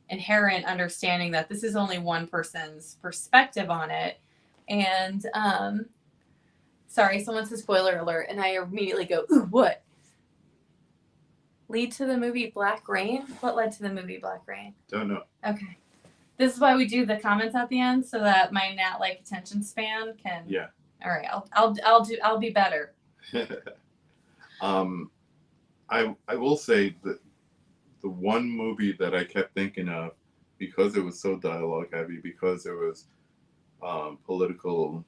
inherent understanding that this is only one person's perspective on it. And sorry, someone says spoiler alert, and I immediately go, ooh, what? Lead to the movie Black Rain? What led to the movie Black Rain? Don't know. Okay. This is why we do the comments at the end, so that my gnat-like attention span can. Yeah. All right, I'll be better. I will say that the one movie that I kept thinking of, because it was so dialogue heavy, because there was political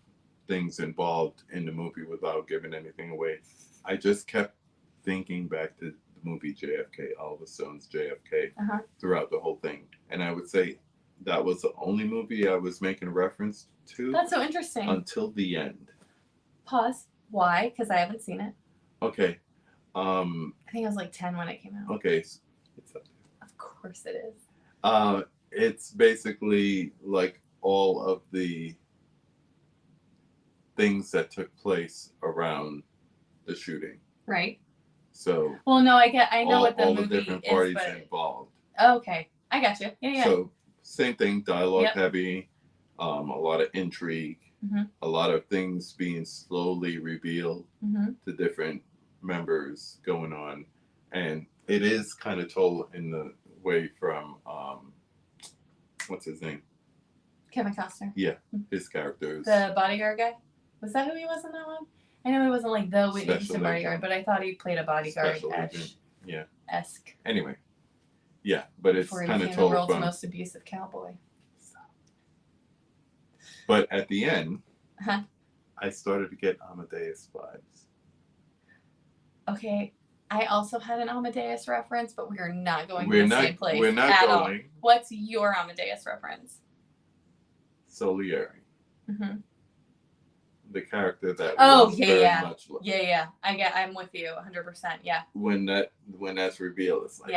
things involved in the movie without giving anything away, I just kept thinking back to the movie JFK, Oliver Stone's JFK, throughout the whole thing. And I would say that was the only movie I was making reference to. That's so interesting. Until the end. Pause. Why? Because I haven't seen it. Okay. I think I was like 10 when it came out. Okay. It's of course it is. It's basically like all of the things that took place around the shooting. Right. So. Well, no, I know what the all movie the different is, parties but... involved. Okay, I got you. Yeah. So same thing, dialogue heavy, a lot of intrigue, a lot of things being slowly revealed to different members going on, and it is kind of told in the way from what's his name? Kevin Costner. Yeah, his characters. The bodyguard guy. Was that who he was in that one? I know he wasn't like the Whitney Houston bodyguard, but I thought he played a bodyguard esque. Anyway, yeah, but it's kind of told the world's from most abusive cowboy. But at the end, I started to get Amadeus vibes. Okay, I also had an Amadeus reference, but we are not going to the same place. We're not going. All. What's your Amadeus reference? Salieri. The character that much like. I'm with you 100%. Yeah. When that's revealed, it's like,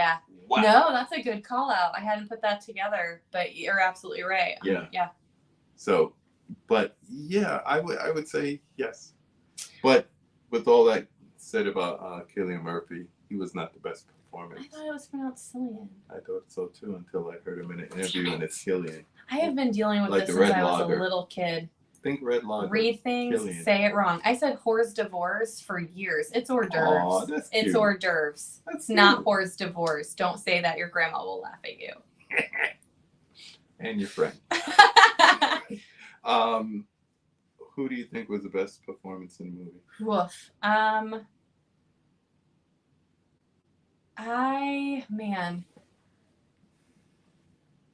wow. No, that's a good call out. I hadn't put that together, but you're absolutely right. Yeah. So, but yeah, I would say yes. But with all that said about Cillian Murphy, he was not the best performance. I thought it was pronounced Cillian. I thought so too until I heard him in an interview and it's Cillian. I have been dealing with this since I was a little kid. Think red lager. Read things, Cillian. say it wrong. I said hors d'oeuvres for years. It's hors d'oeuvres. Oh, that's cute. It's hors d'oeuvres. It's not hors d'oeuvres. Don't say that. Your grandma will laugh at you. And your friend. Who do you think was the best performance in the movie? Woof.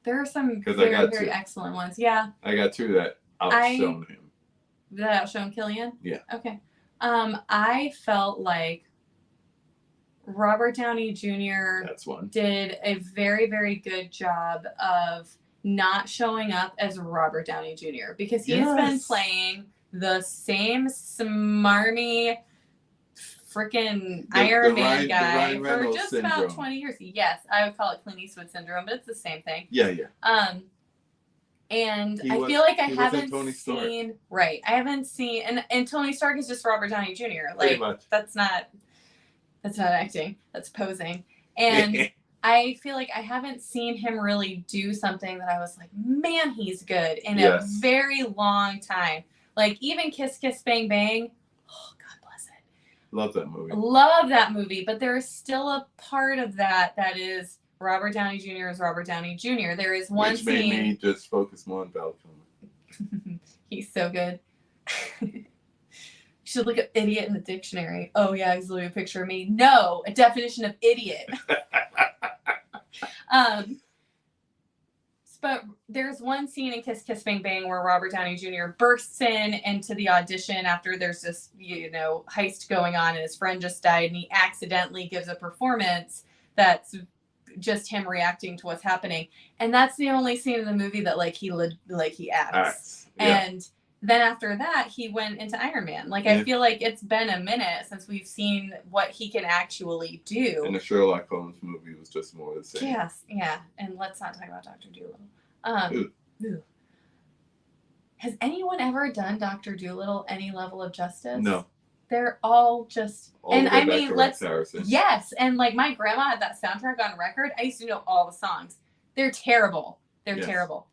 There are some very excellent ones. Yeah. I got two that outshone him. That outshone Cillian? Yeah. Okay. I felt like Robert Downey Jr. did a very, very good job of not showing up as Robert Downey Jr. because he has been playing the same smarmy freaking Iron Man guy for just about 20 years. Yes, I would call it Clint Eastwood syndrome, but it's the same thing. Yeah. And I feel like I haven't seen I haven't seen and Tony Stark is just Robert Downey Jr. Like that's not acting, that's posing. And I feel like I haven't seen him really do something that I was like, man, he's good in a very long time. Like even Kiss Kiss Bang Bang. Oh, God bless it. Love that movie. Love that movie, but there is still a part of that is Robert Downey Jr. is Robert Downey Jr. There is one scene. Which made me just focus more on Val Kilmer. He's so good. You should look up idiot in the dictionary. Oh yeah, he's literally a picture of me. No, a definition of idiot. But there's one scene in Kiss Kiss Bang Bang where Robert Downey Jr. bursts into the audition after there's this, heist going on and his friend just died and he accidentally gives a performance that's just him reacting to what's happening. And that's the only scene in the movie that he acts. And then after that, he went into Iron Man. I feel like it's been a minute since we've seen what he can actually do. And the Sherlock Holmes movie was just more the same. Yes, yeah. And let's not talk about Dr. Dolittle. Has anyone ever done Dr. Dolittle any level of justice? No. they're all just, All and the way I back mean, to Rex let's, Harrison. yes, and like my grandma had that soundtrack on record. I used to know all the songs. They're terrible. They're Yes. terrible.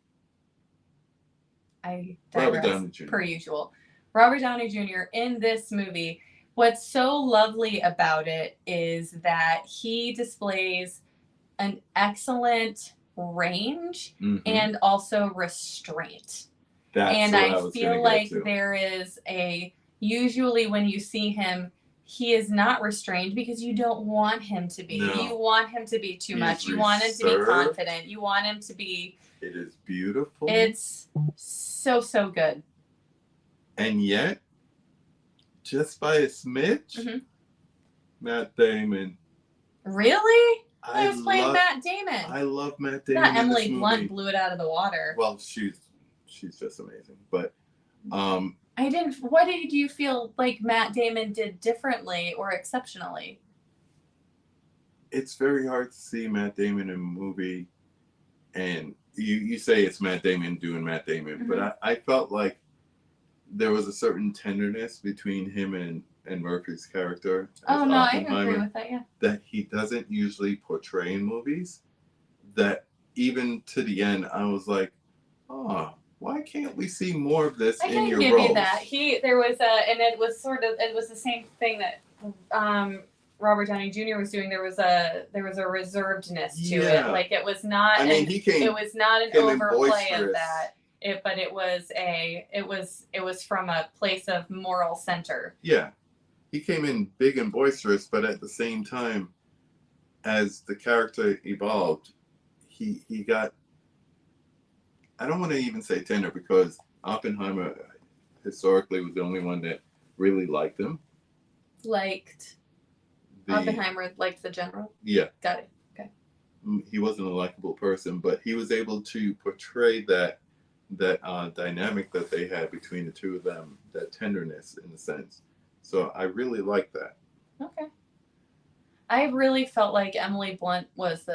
I Robert digress, Downey Jr. per usual. Robert Downey Jr. in this movie, what's so lovely about it is that he displays an excellent range and also restraint. That's and what I I was feel gonna like get to. there is usually when you see him, he is not restrained because you don't want him to be. No. You want him to be too He much. is You want him to be reserved. confident. You want him to be. It is beautiful. It's so good. And yet, just by a smidge, Matt Damon. Really? I was playing Matt Damon. I love Matt Damon. That Emily Blunt blew it out of the water. Well, she's just amazing. But I didn't. What did you feel like Matt Damon did differently or exceptionally? It's very hard to see Matt Damon in a movie, and you say it's Matt Damon doing Matt Damon, but I felt like there was a certain tenderness between him and Murphy's character. Oh no, I agree with that. Yeah. That he doesn't usually portray in movies. That even to the end, I was like, oh, why can't we see more of this in your roles? I can give you that. There was and it was the same thing that Robert Downey Jr. was doing. There was a reservedness to it. Like it was not. I mean, it was not an overplay of that. But it was from a place of moral center. Yeah, he came in big and boisterous, but at the same time, as the character evolved, he got. I don't want to even say tender because Oppenheimer historically was the only one that really liked him. Oppenheimer liked the general? Yeah. Got it. Okay. He wasn't a likable person, but he was able to portray that dynamic that they had between the two of them, that tenderness in a sense. So I really like that. Okay. I really felt like Emily Blunt was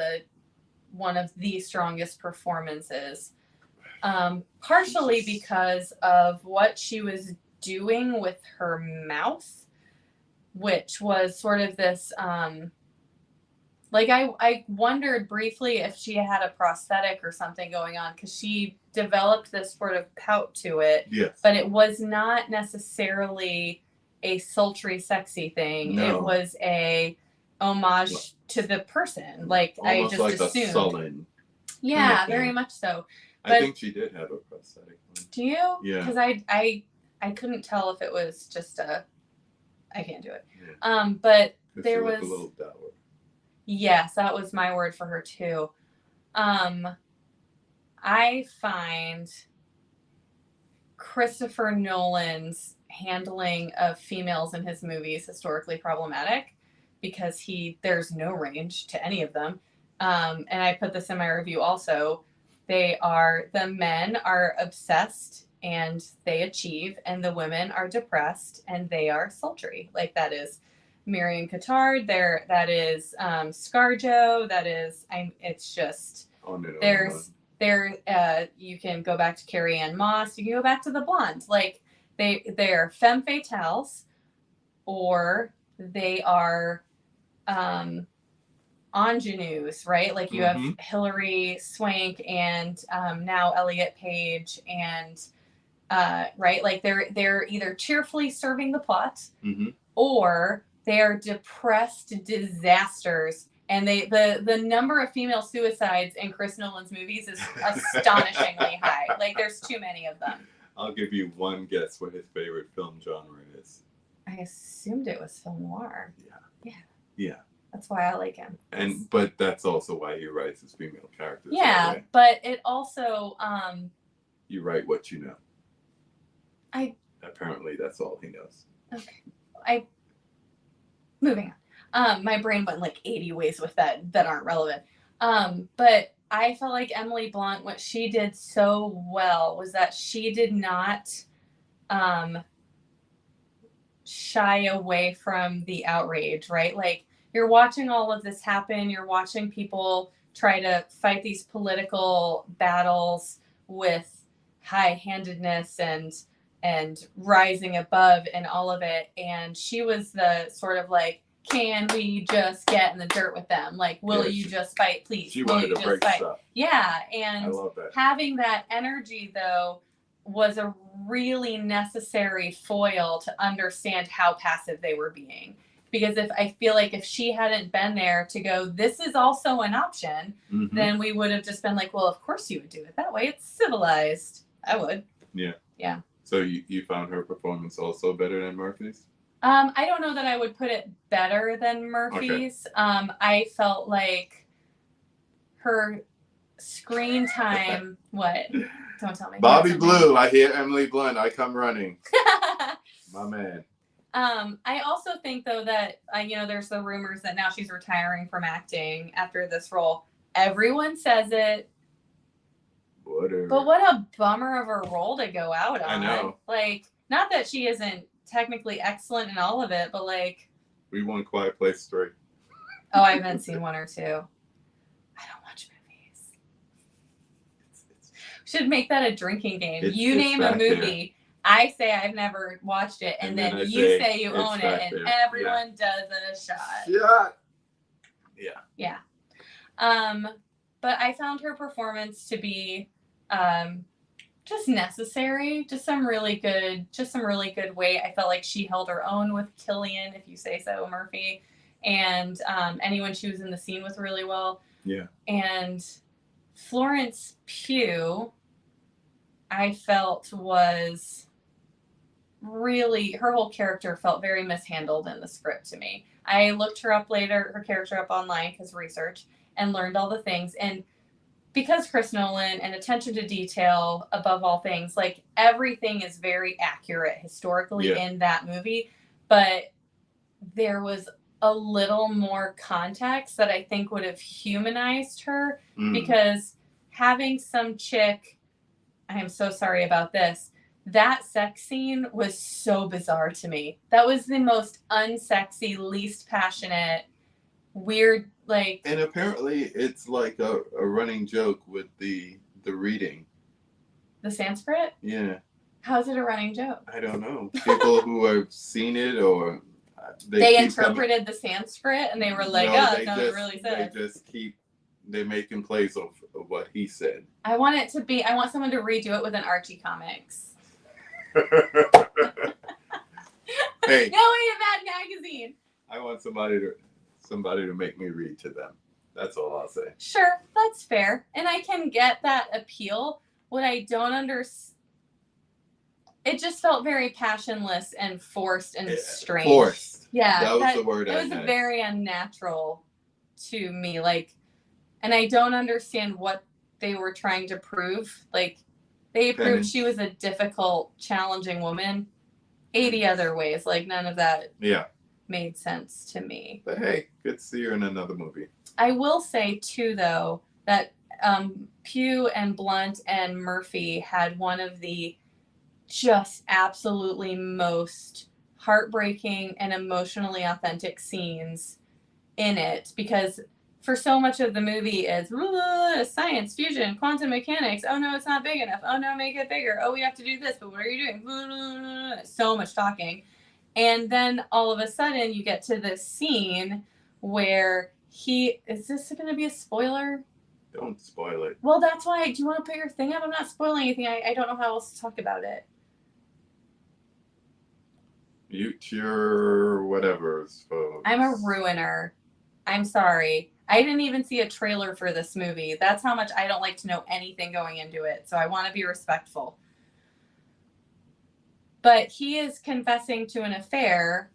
one of the strongest performances. Partially because of what she was doing with her mouth, which was sort of this, I wondered briefly if she had a prosthetic or something going on because she developed this sort of pout to it. Yes. But it was not necessarily a sultry, sexy thing. No. It was a homage to the person. Like almost I just like assumed. A sullen. Yeah, very much so. But I think she did have a prosthetic one. Do you? Yeah. Because I couldn't tell if it was just I can't do it. Yeah. But there was a little dour. Yes, that was my word for her too. I find Christopher Nolan's handling of females in his movies historically problematic because there's no range to any of them. And I put this in my review also. The men are obsessed and they achieve, and the women are depressed and they are sultry. Like that is Marion Cotillard, that is ScarJo, it's just you can go back to Carrie Ann Moss, you can go back to the blondes. Like they're femme fatales, or they are ingenues, right? Like you have Hilary Swank and now Elliot Page and right, like they're either cheerfully serving the plot or they are depressed disasters. And the number of female suicides in Chris Nolan's movies is astonishingly high. Like there's too many of them. I'll give you one guess what his favorite film genre is. I assumed it was film noir. Yeah. That's why I like him. But that's also why he writes his female characters. Yeah, but it also you write what you know. Apparently that's all he knows. Okay. Moving on. My brain went like 80 ways with that aren't relevant. But I felt like Emily Blunt, what she did so well was that she did not shy away from the outrage, right? Like you're watching all of this happen. You're watching people try to fight these political battles with high-handedness and and rising above and all of it. And she was the sort of like, can we just get in the dirt with them? Like, will you just fight, please? She will wanted you to just break fight? stuff. Yeah, I and love that. having that energy though was a really necessary foil to understand how passive they were being. Because if I feel like if she hadn't been there to go, this is also an option, then we would have just been like, well, of course you would do it that way. It's civilized. I would. Yeah. Yeah. So you found her performance also better than Murphy's? I don't know that I would put it better than Murphy's. Okay. I felt like her screen time. What? Don't tell me. Bobby Blue. I hear Emily Blunt. I come running. My man. I also think though that there's the rumors that now she's retiring from acting after this role. Everyone says it. Whatever. But what a bummer of a role to go out on. I know. Like, not that she isn't technically excellent in all of it, but like. We won Quiet Place 3. Oh, I haven't seen 1 or 2. I don't watch movies. Should make that a drinking game. You name a movie. I say I've never watched it, and then you say you own it, and everyone does a shot. Yeah. But I found her performance to be just necessary, just some really good weight. I felt like she held her own with Killian, if you say so, Murphy, and anyone she was in the scene with really well. Yeah. And Florence Pugh, I felt was really, her whole character felt very mishandled in the script to me. I looked her character up online because research, and learned all the things. And because Chris Nolan and attention to detail above all things, like everything is very accurate historically in that movie, but there was a little more context that I think would have humanized her, because having some chick, I am so sorry about this, that sex scene was so bizarre to me. That was the most unsexy, least passionate, weird, like. And apparently it's like a running joke with the reading. The Sanskrit? Yeah. How's it a running joke? I don't know. People who have seen it or they interpreted the Sanskrit and they were like, no, that's not what it really said. They're making plays of what he said. I want someone to redo it with an Archie comics. Hey. No, wait, a Mad Magazine. I want somebody to make me read to them. That's all I'll say. Sure, that's fair. And I can get that appeal. What I don't understand, it just felt very passionless and forced and strange. Forced. Yeah. That was the word I meant. It was very unnatural to me. Like, and I don't understand what they were trying to prove. Like, they proved she was a difficult, challenging woman 80 other ways. Like, none of that made sense to me. But hey, good to see her in another movie. I will say, too, though, that Pugh and Blunt and Murphy had one of the just absolutely most heartbreaking and emotionally authentic scenes in it, because for so much of the movie is science, fusion, quantum mechanics. Oh no, it's not big enough. Oh no, make it bigger. Oh, we have to do this, but what are you doing? So much talking. And then all of a sudden you get to this scene where is this going to be a spoiler? Don't spoil it. Well, that's why. Do you want to put your thing up? I'm not spoiling anything. I don't know how else to talk about it. Mute your whatever. I'm a ruiner. I'm sorry. I didn't even see a trailer for this movie. That's how much I don't like to know anything going into it. So I want to be respectful. But he is confessing to an affair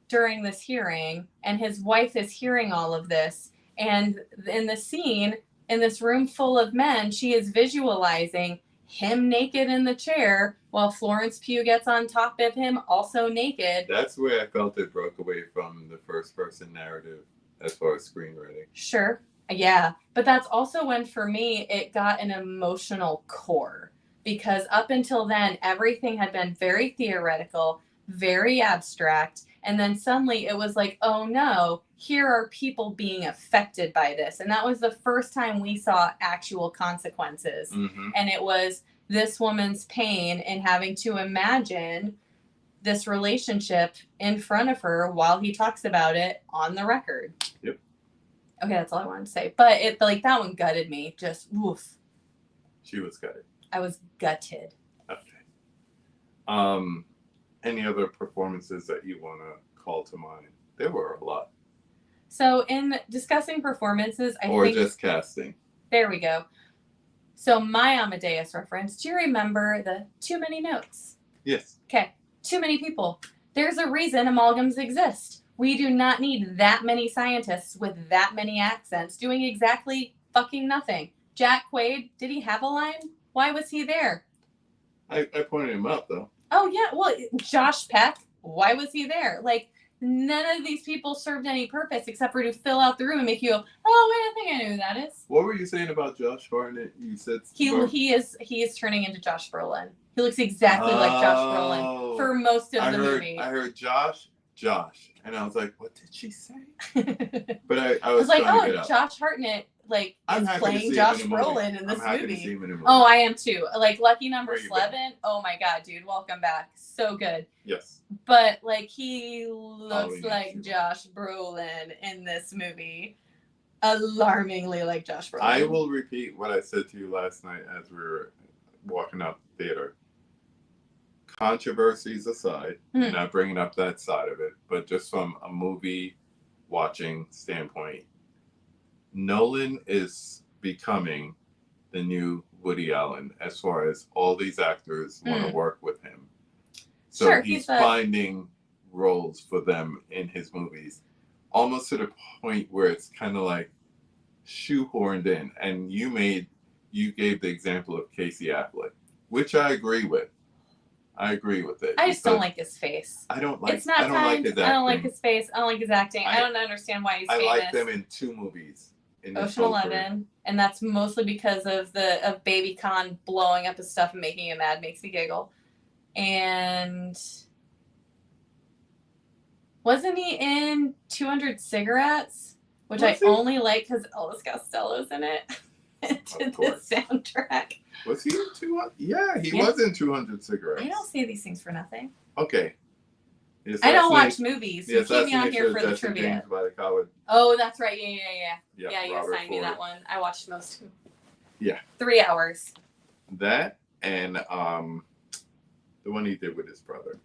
during this hearing, and his wife is hearing all of this. And in the scene, in this room full of men, she is visualizing him naked in the chair while Florence Pugh gets on top of him, also naked. That's where I felt it broke away from the first person narrative as far as screenwriting. Sure. Yeah. But that's also when, for me, it got an emotional core. Because up until then, everything had been very theoretical, very abstract. And then suddenly it was like, oh no, here are people being affected by this. And that was the first time we saw actual consequences. Mm-hmm. And it was this woman's pain and having to imagine this relationship in front of her while he talks about it on the record. Yep. Okay, that's all I wanted to say. But it like that one gutted me. Just woof. She was gutted. I was gutted. Okay. Any other performances that you want to call to mind? There were a lot. So in discussing performances, I or think just casting. There we go. So my Amadeus reference. Do you remember the too many notes? Yes. Okay. Too many people. There's a reason amalgams exist. We do not need that many scientists with that many accents doing exactly fucking nothing. Jack Quaid, did he have a line? Why was he there? I pointed him out, though. Oh, yeah. Well, Josh Peck, why was he there? Like, none of these people served any purpose except for to fill out the room and make you go, oh, wait, I think I know who that is. What were you saying about Josh Hartnett? You said he is turning into Josh Brolin. He looks exactly like Josh Brolin for most of the movie. I heard Josh, and I was like, what did she say? But I was like, trying to get oh, Josh Hartnett, like, I'm is happy playing to see Josh him in a movie. Brolin in this I'm happy movie. To see him in a movie. Oh, I am too. Like, Lucky Number Where you 11. Oh my god, dude, welcome back. So good. Yes. But like, he looks Halloween like Josh Brolin in this movie. Alarmingly like Josh Brolin. I will repeat what I said to you last night as we were walking out the theater. Controversies aside, not bringing up that side of it, but just from a movie watching standpoint, Nolan is becoming the new Woody Allen as far as all these actors want to work with him. So sure, he's finding roles for them in his movies, almost to the point where it's kind of like shoehorned in. And you gave the example of Casey Affleck, which I agree with. I agree with it. I just don't like his face. I don't like. It's not I don't like his acting. I don't like his face. I don't like his acting. I don't understand why he's famous. I like them in 2 movies. Ocean 11, and that's mostly because of Baby Khan blowing up his stuff and making him mad. Makes me giggle. And wasn't he in 200 Cigarettes, which I only like because Elvis Costello's in it. To the soundtrack. Was he in 200? Yeah, he was in 200 Cigarettes. I don't say these things for nothing. Okay. I don't watch movies. You keep me on here for the trivia. Oh, that's right. Yeah, you assigned me that one. I watched most of them. Yeah. 3 hours. That and the one he did with his brother.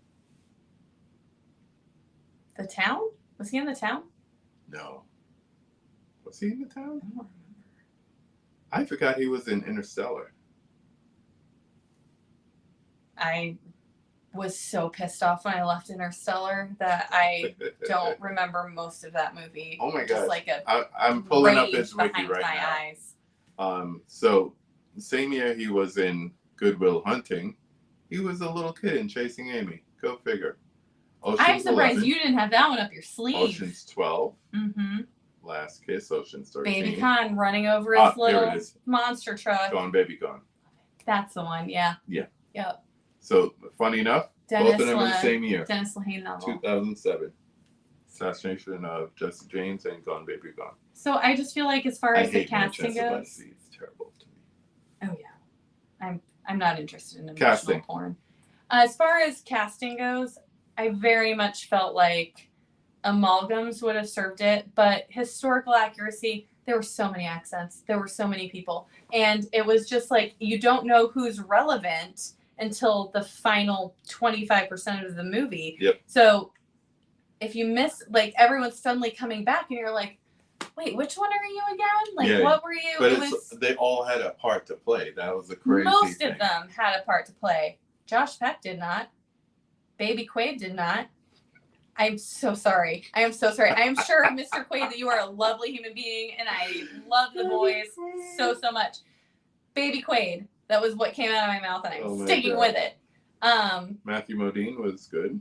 The Town? Was he in The Town? No. Was he in The Town? I don't remember. I forgot he was in Interstellar. I was so pissed off when I left Interstellar that I don't remember most of that movie. Oh my god! Just like I'm pulling up his wiki right now. Eyes. So same year he was in Good Will Hunting, he was a little kid in Chasing Amy. Go figure. I'm surprised you didn't have that one up your sleeve. Ocean's 12. Mm-hmm. Last Kiss, Ocean's 13. Baby Khan running over his little monster truck. Gone Baby Gone. That's the one, yeah. Yeah. Yep. So, funny enough, both of them in the same year. Dennis Lehane novel. 2007. Assassination of Jesse James and Gone Baby Gone. So, I just feel like as far as the casting goes... It's terrible to me. Oh, yeah. I'm not interested in emotional porn. As far as casting goes, I very much felt like amalgams would have served it, but historical accuracy, there were so many accents, there were so many people, and it was just like you don't know who's relevant until the final 25% of the movie. Yep. So if you miss, like, everyone's suddenly coming back and you're like, wait, which one are you again? Like, what were you? But they all had a part to play. That was the crazy most thing. of them had a part to play. Josh Peck did not. Baby Quaid did not. I'm so sorry. I am so sorry. I am sure, Mr. Quaid, that you are a lovely human being, and I love the boys so much. Baby Quaid, that was what came out of my mouth, and I'm sticking with it. Matthew Modine was good.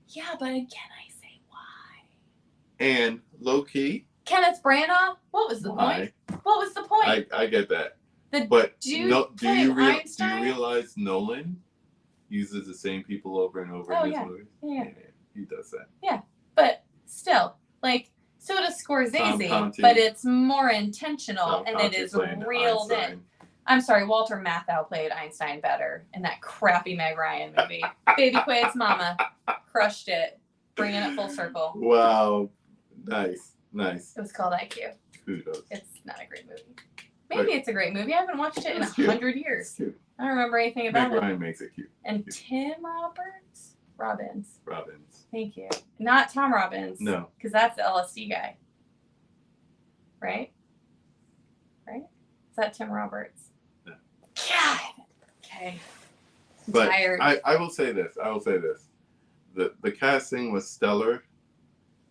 Yeah, but again, I say why. And low key, Kenneth Branagh. What was the point? What was the point? I get that. But do you realize Nolan uses the same people over and over in his movies? Yeah. He does that. Yeah, but still, like, so does Scorsese, but it's more intentional and it is reeled in. I'm sorry, Walter Matthau played Einstein better in that crappy Meg Ryan movie. Baby Quaid's mama crushed it, bringing it full circle. Wow. Nice. Nice. It was called IQ. Kudos. It's not a great movie. Maybe it's a great movie. I haven't watched it in 100 years. It's cute. I don't remember anything about Meg it. Ryan makes it cute. And Tim Robbins. Robbins. Thank you. Not Tom Robbins. No. Because that's the LSD guy. Right? Right? Is that Tim Roberts? No. God. Okay. I'm But tired. I will say this. The casting was stellar,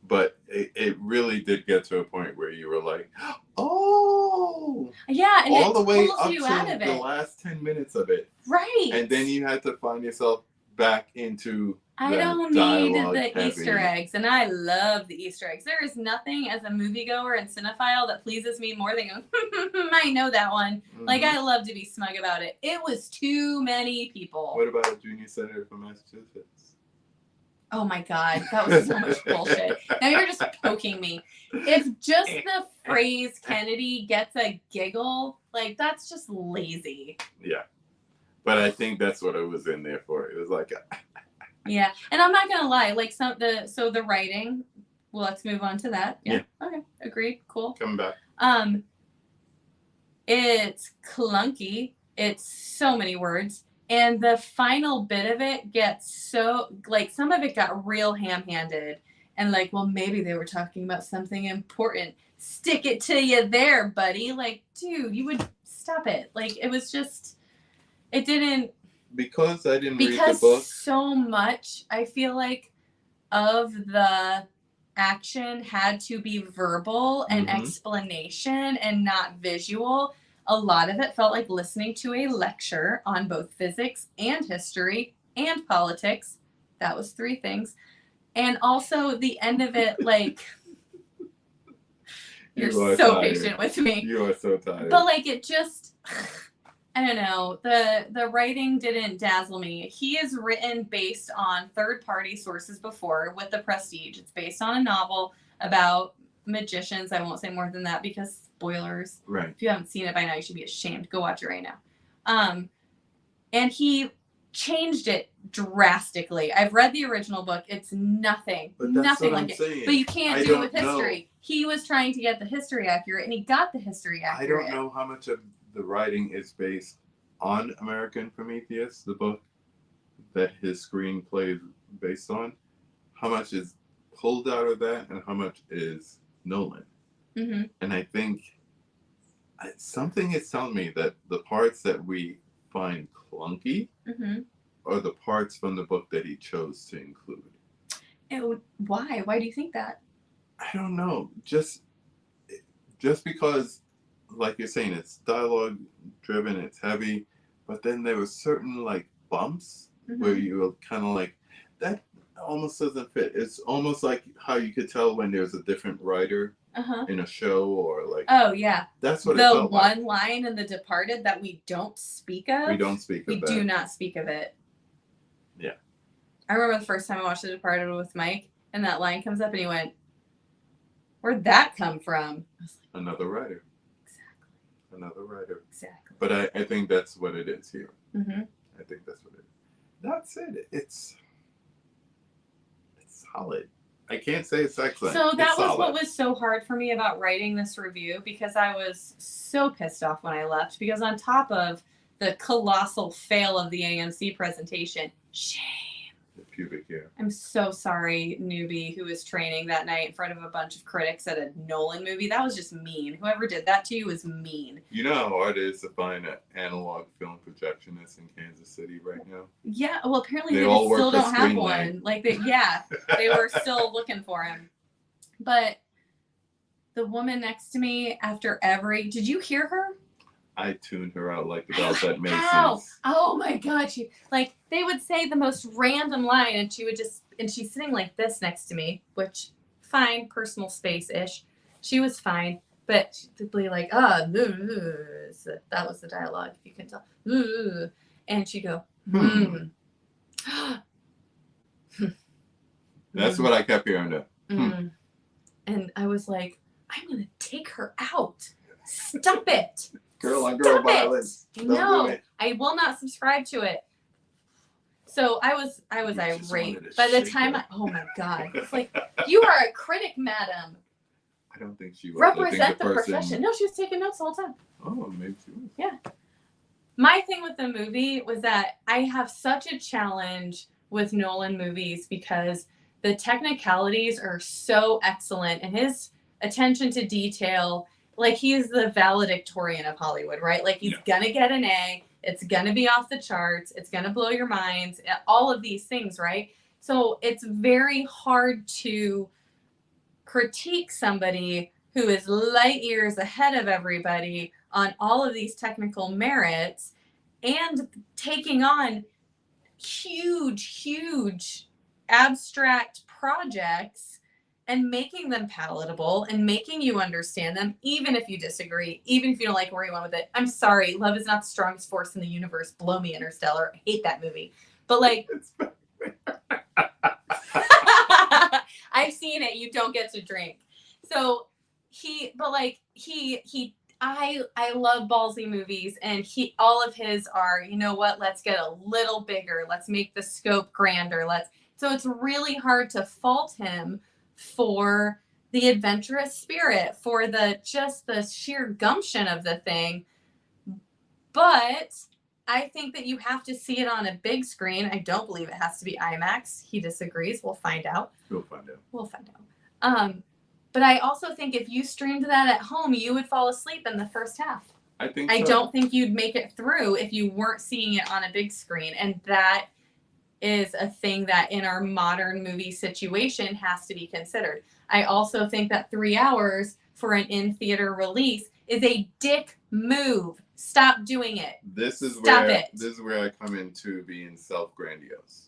but it really did get to a point where you were like, oh, yeah, and all it the way pulls up you to out of the it. last 10 minutes of it. Right. And then you had to find yourself back into I the don't need the dialogue-heavy. Easter eggs, and I love the Easter eggs. There is nothing as a moviegoer and cinephile that pleases me more than going, I know that one. Like, I love to be smug about it. It was too many people. What about a junior senator from Massachusetts? Oh my God, that was so much bullshit. Now you're just poking me. If just the phrase Kennedy gets a giggle, like, that's just lazy. Yeah. But I think that's what it was in there for. It was like, Yeah, and I'm not gonna lie. Like the writing. Well, let's move on to that. Yeah. Okay. Agreed. Cool. coming back. It's clunky. It's so many words, and the final bit of it gets so like some of it got real ham-handed, and like, well, maybe they were talking about something important. Stick it to you there, buddy. Like, dude, you would stop it. Like, it was just, it didn't. Because I didn't read the Because book. so much, I feel like, of the action had to be verbal and explanation and not visual. A lot of it felt like listening to a lecture on both physics and history and politics. That was 3 things. And also the end of it, like, you're so tired. patient with me. You are so tired. But like, it just, I don't know. The writing didn't dazzle me. He is written based on third-party sources before with The Prestige. It's based on a novel about magicians. I won't say more than that because spoilers. Right. If you haven't seen it by now, you should be ashamed. Go watch it right now. And he changed it drastically. I've read the original book. It's nothing. But that's nothing what like I'm it. saying. But you can't I do it with don't know. history. He was trying to get the history accurate, and he got the history I accurate. don't know how much of the writing is based on American Prometheus, the book that his screenplay is based on. How much is pulled out of that, and how much is Nolan? Mm-hmm. And I think something is telling me that the parts that we find clunky are the parts from the book that he chose to include. Why? Why do you think that? I don't know. Just because, like you're saying, it's dialogue driven, it's heavy, but then there were certain like bumps where you were kind of like, that almost doesn't fit. It's almost like how you could tell when there's a different writer in a show or like. Oh yeah. That's what the it felt one line in The Departed that we don't speak of. We don't speak of We that. do not speak of it. Yeah. I remember the first time I watched The Departed with Mike, and that line comes up, and he went, "Where'd that come from?" I was like, another writer. Exactly. Another writer. Exactly. But I think that's what it is here. Mm-hmm. I think that's what it is. That's it. It's solid. I can't say it's excellent. So that it's was solid. what was so hard for me about writing this review, because I was so pissed off when I left, because on top of the colossal fail of the AMC presentation, shame. The pubic hair. I'm so sorry, newbie who was training that night in front of a bunch of critics at a Nolan movie. That was just mean. Whoever did that to you was mean. You know how hard it is to find an analog film projectionist in Kansas City right now? Yeah, well, apparently They they all still work for don't have Screenlight. one. Like, they were still looking for him. But the woman next to me after did you hear her? I tuned her out like the bells at Macy's. Ow! Oh my God! They would say the most random line, and she's sitting like this next to me, which fine, personal space-ish. She was fine, but she'd be like, that was the dialogue, if you can tell. And she'd go, That's what I kept hearing. And I was like, I'm gonna take her out. Stop it! Girl on girl violence. Don't No, do it. I will not subscribe to it. So I was irate by the time oh my god. It's like, you are a critic, madam. I don't think she was. Represent the profession. No, she was taking notes the whole time. Oh, maybe she was. Yeah. My thing with the movie was that I have such a challenge with Nolan movies because the technicalities are so excellent and his attention to detail, like he's the valedictorian of Hollywood, right? Like he's gonna get an A, it's gonna be off the charts, it's gonna blow your minds, all of these things, right? So it's very hard to critique somebody who is light years ahead of everybody on all of these technical merits and taking on huge abstract projects and making them palatable and making you understand them, even if you disagree, even if you don't like where you went with it. I'm sorry, love is not the strongest force in the universe. Blow me, Interstellar. I hate that movie. But like, I've seen it. You don't get to drink. So I love ballsy movies, and all of his are, you know what, let's get a little bigger. Let's make the scope grander. So it's really hard to fault him for the adventurous spirit, for the sheer gumption of the thing. But I think that you have to see it on a big screen. I don't believe it has to be IMAX. He disagrees. We'll find out. We'll find out. But I also think if you streamed that at home, you would fall asleep in the first half. I don't think you'd make it through if you weren't seeing it on a big screen. And that is a thing that in our modern movie situation has to be considered. I also think that 3 hours for an in-theater release is a dick move. Stop doing it. This is where I come into being self-grandiose.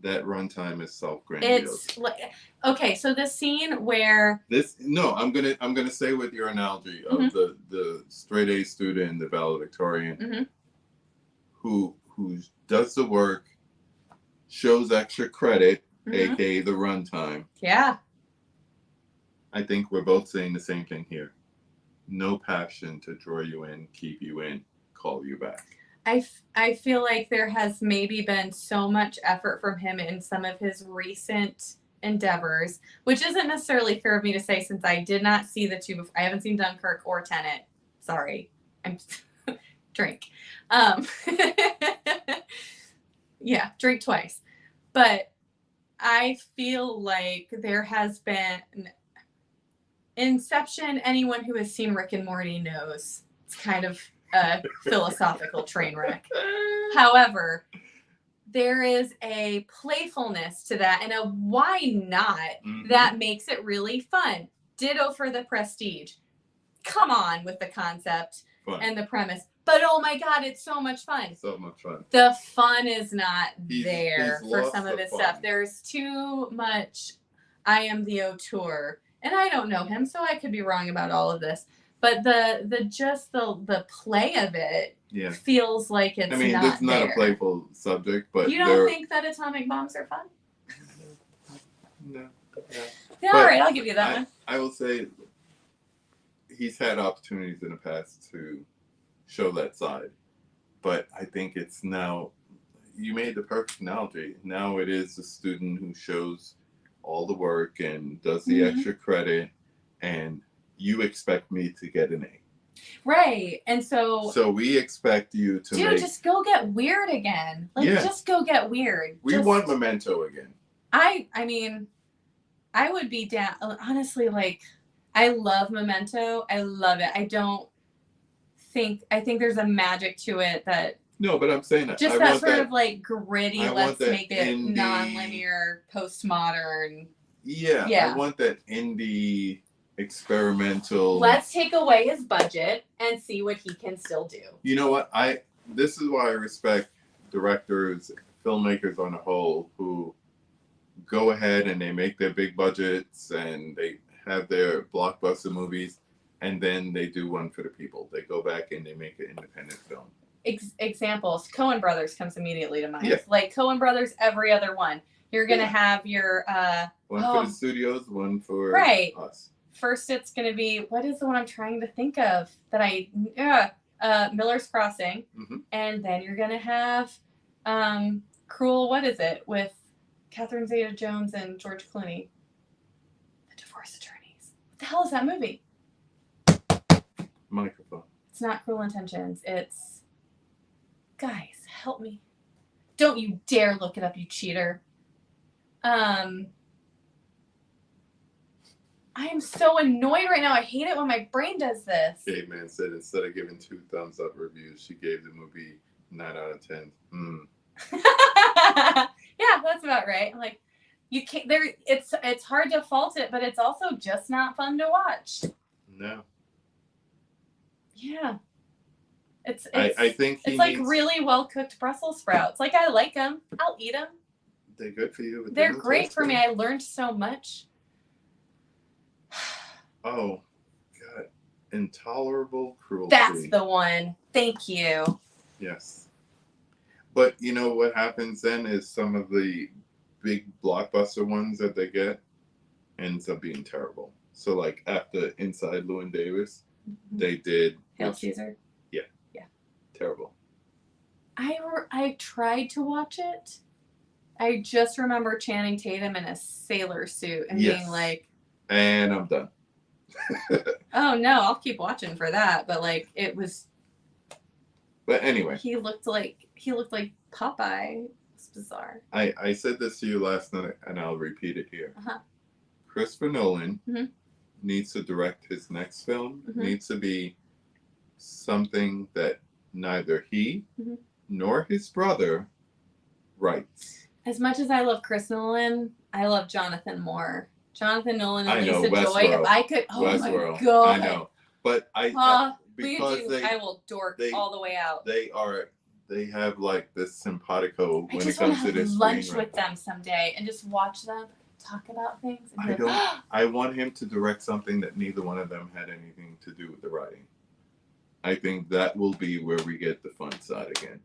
That runtime is self-grandiose. It's like, okay, so the scene where I'm gonna say with your analogy of the straight A student, the valedictorian, who does the work, shows extra credit, aka the runtime. Yeah. I think we're both saying the same thing here. No passion to draw you in, keep you in, call you back. I feel like there has maybe been so much effort from him in some of his recent endeavors, which isn't necessarily fair of me to say since I did not see the two before. I haven't seen Dunkirk or Tenet. Sorry. I'm drink. Yeah, drink twice. But I feel like there has been Inception. Anyone who has seen Rick and Morty knows it's kind of a philosophical train wreck. However, there is a playfulness to that and a why not that makes it really fun. Ditto for The Prestige. Come on with the concept and the premise. But oh my God, it's so much fun. So much fun. The fun is not there for some of his stuff. There's too much I am the auteur. And I don't know him, so I could be wrong about all of this. But the play of it feels like it's not there. I mean, it's not a playful subject, but you don't think that atomic bombs are fun? No. Yeah, all right, I'll give you that one. I will say he's had opportunities in the past to show that side, but I think it's now. You made the perfect analogy. Now it is the student who shows all the work and does the extra credit, and you expect me to get an A. Right. And so we expect you to just go get weird again. Just go get weird. We want Memento again. I mean, I would be down. Honestly, I love Memento. I love it. I think there's a magic to it that. No, but I'm saying that. Just that sort of gritty, let's make it non-linear, postmodern. Yeah. I want that indie experimental. Let's take away his budget and see what he can still do. You know what? This is why I respect directors, filmmakers on the whole, who go ahead and they make their big budgets and they have their blockbuster movies, and then they do one for the people. They go back and they make an independent film. Examples. Coen Brothers comes immediately to mind. Yeah. Like Coen Brothers, every other one. You're gonna have your one for the studios, one for us. first it's going to be, what is the one I'm trying to think of that Miller's Crossing. Mm-hmm. And then you're going to have Cruel, what is it, with Catherine Zeta-Jones and George Clooney? The Divorce Attorneys. What the hell is that movie? Microphone. It's not Cruel Intentions. It's... Guys, help me. Don't you dare look it up, you cheater. I am so annoyed right now. I hate it when my brain does this. Caveman said instead of giving 2 thumbs up reviews, she gave the movie 9 out of 10. Yeah, that's about right. Like, you can't. It's hard to fault it, but it's also just not fun to watch. No. Yeah. I think it's like really well cooked Brussels sprouts. Like, I like them. I'll eat them. They're good for you. They're great for me. I learned so much. Oh, God. Intolerable cruelty. That's the one. Thank you. Yes. But you know what happens then is some of the big blockbuster ones that they get ends up being terrible. So like after Inside Llewyn Davis, they did Hail Caesar. Yeah. Yeah. Terrible. I tried to watch it. I just remember Channing Tatum in a sailor suit and being like, and I'm done. Oh no, I'll keep watching for that. But like, it was. But anyway, he looked like Popeye. It's bizarre. I said this to you last night, and I'll repeat it here. Christopher Nolan needs to direct his next film. Needs to be something that neither he nor his brother writes. As much as I love Chris Nolan, I love Jonathan more. Jonathan Nolan and Lisa Westworld. Joy. If I could, Westworld. My god, I know, but because I will dork all the way out. They have like this simpatico when it comes to this. I just want to have lunch with them someday and just watch them talk about things. And I want him to direct something that neither one of them had anything to do with the writing. I think that will be where we get the fun side again.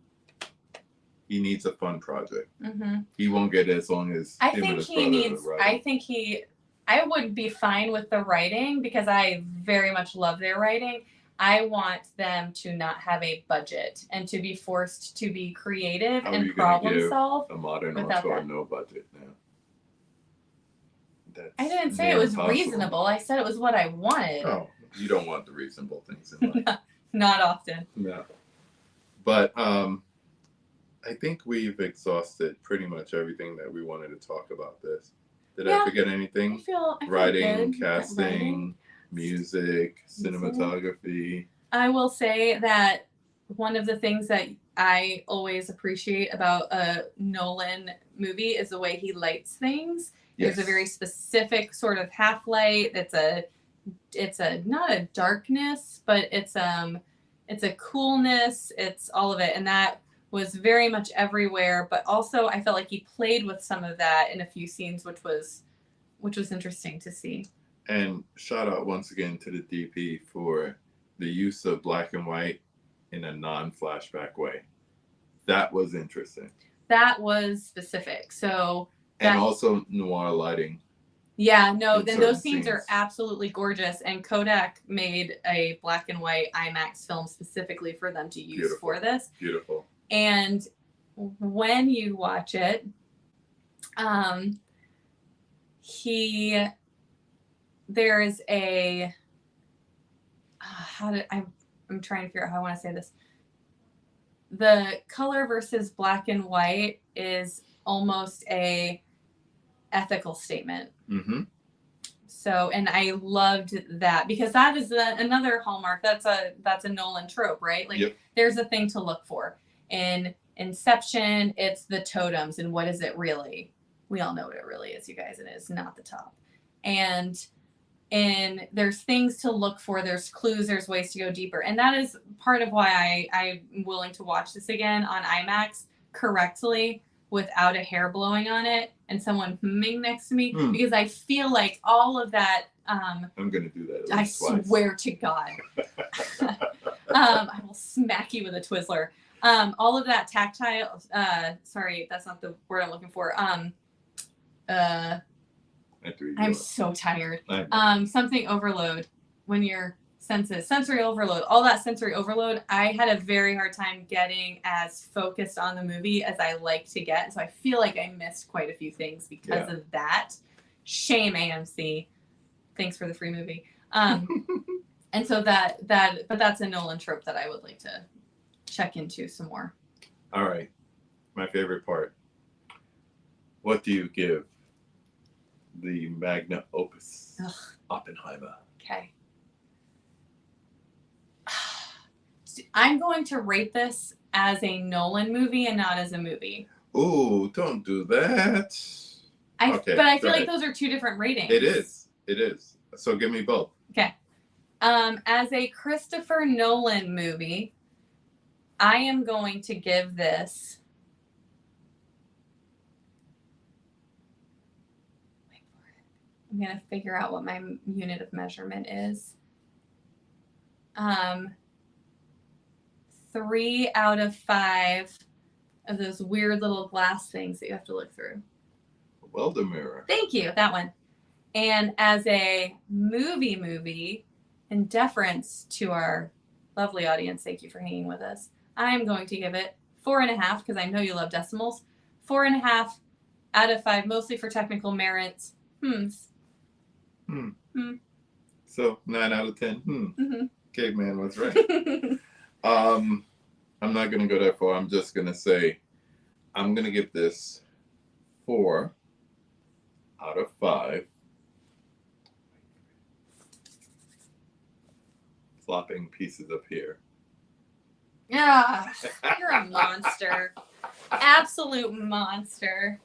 He needs a fun project. He won't get it as long as I would be fine with the writing because I very much love their writing. I want them to not have a budget and to be forced to be creative and problem solve. A modern auteur no budget now. I didn't say it was reasonable. I said it was what I wanted. Oh, you don't want the reasonable things in life. Not often. No. But I think we've exhausted pretty much everything that we wanted to talk about this. Did I forget anything? I feel writing, good. casting, music, cinematography. I will say that one of the things that I always appreciate about a Nolan movie is the way he lights things. Yes. There's a very specific sort of half light. It's a not a darkness, but it's a coolness. It's all of it, and that was very much everywhere. But also, I felt like he played with some of that in a few scenes, which was interesting to see. And shout out once again to the DP for the use of black and white in a non-flashback way. That was interesting. That was specific. So. And also noir lighting. Yeah, no, then those scenes are absolutely gorgeous. And Kodak made a black and white IMAX film specifically for them to use for this. Beautiful. And when you watch it, there is a, I'm trying to figure out how I want to say this. The color versus black and white is almost a ethical statement. So, and I loved that because that is another hallmark. That's a Nolan trope, right? Like there's a thing to look for. In Inception, it's the totems and what is it really? We all know what it really is, you guys. It is not the top. And there's things to look for. There's clues. There's ways to go deeper. And that is part of why I'm willing to watch this again on IMAX correctly without a hair blowing on it and someone humming next to me because I feel like all of that. I'm going to do that. I swear to God. I will smack you with a Twizzler. All of that tactile. Sorry, that's not the word I'm looking for. I threw you I'm off. so tired. I know. Something overload when your sensory overload, all that sensory overload. I had a very hard time getting as focused on the movie as I like to get. So I feel like I missed quite a few things because of that. Shame, AMC. Thanks for the free movie. And so but that's a Nolan trope that I would like to check into some more. All right. My favorite part. What do you give the magna opus? Ugh. Oppenheimer. Okay. I'm going to rate this as a Nolan movie and not as a movie. Ooh, don't do that. Okay, but I feel ahead. like those are two different ratings. It is. It is. So give me both. Okay. As a Christopher Nolan movie, I am going to give this. Wait for it. I'm going to figure out what my unit of measurement is. 3 out of 5 of those weird little glass things that you have to look through. Well, the mirror. Thank you, that one. And as a movie, in deference to our lovely audience, thank you for hanging with us, I'm going to give it 4.5, because I know you love decimals. 4.5 out of 5, mostly for technical merits. So 9 out of 10. Mm-hmm. Caveman was right. I'm not going to go that far. I'm just going to say I'm going to give this 4 out of 5. Flopping pieces up here. Yeah, you're a monster. Absolute monster.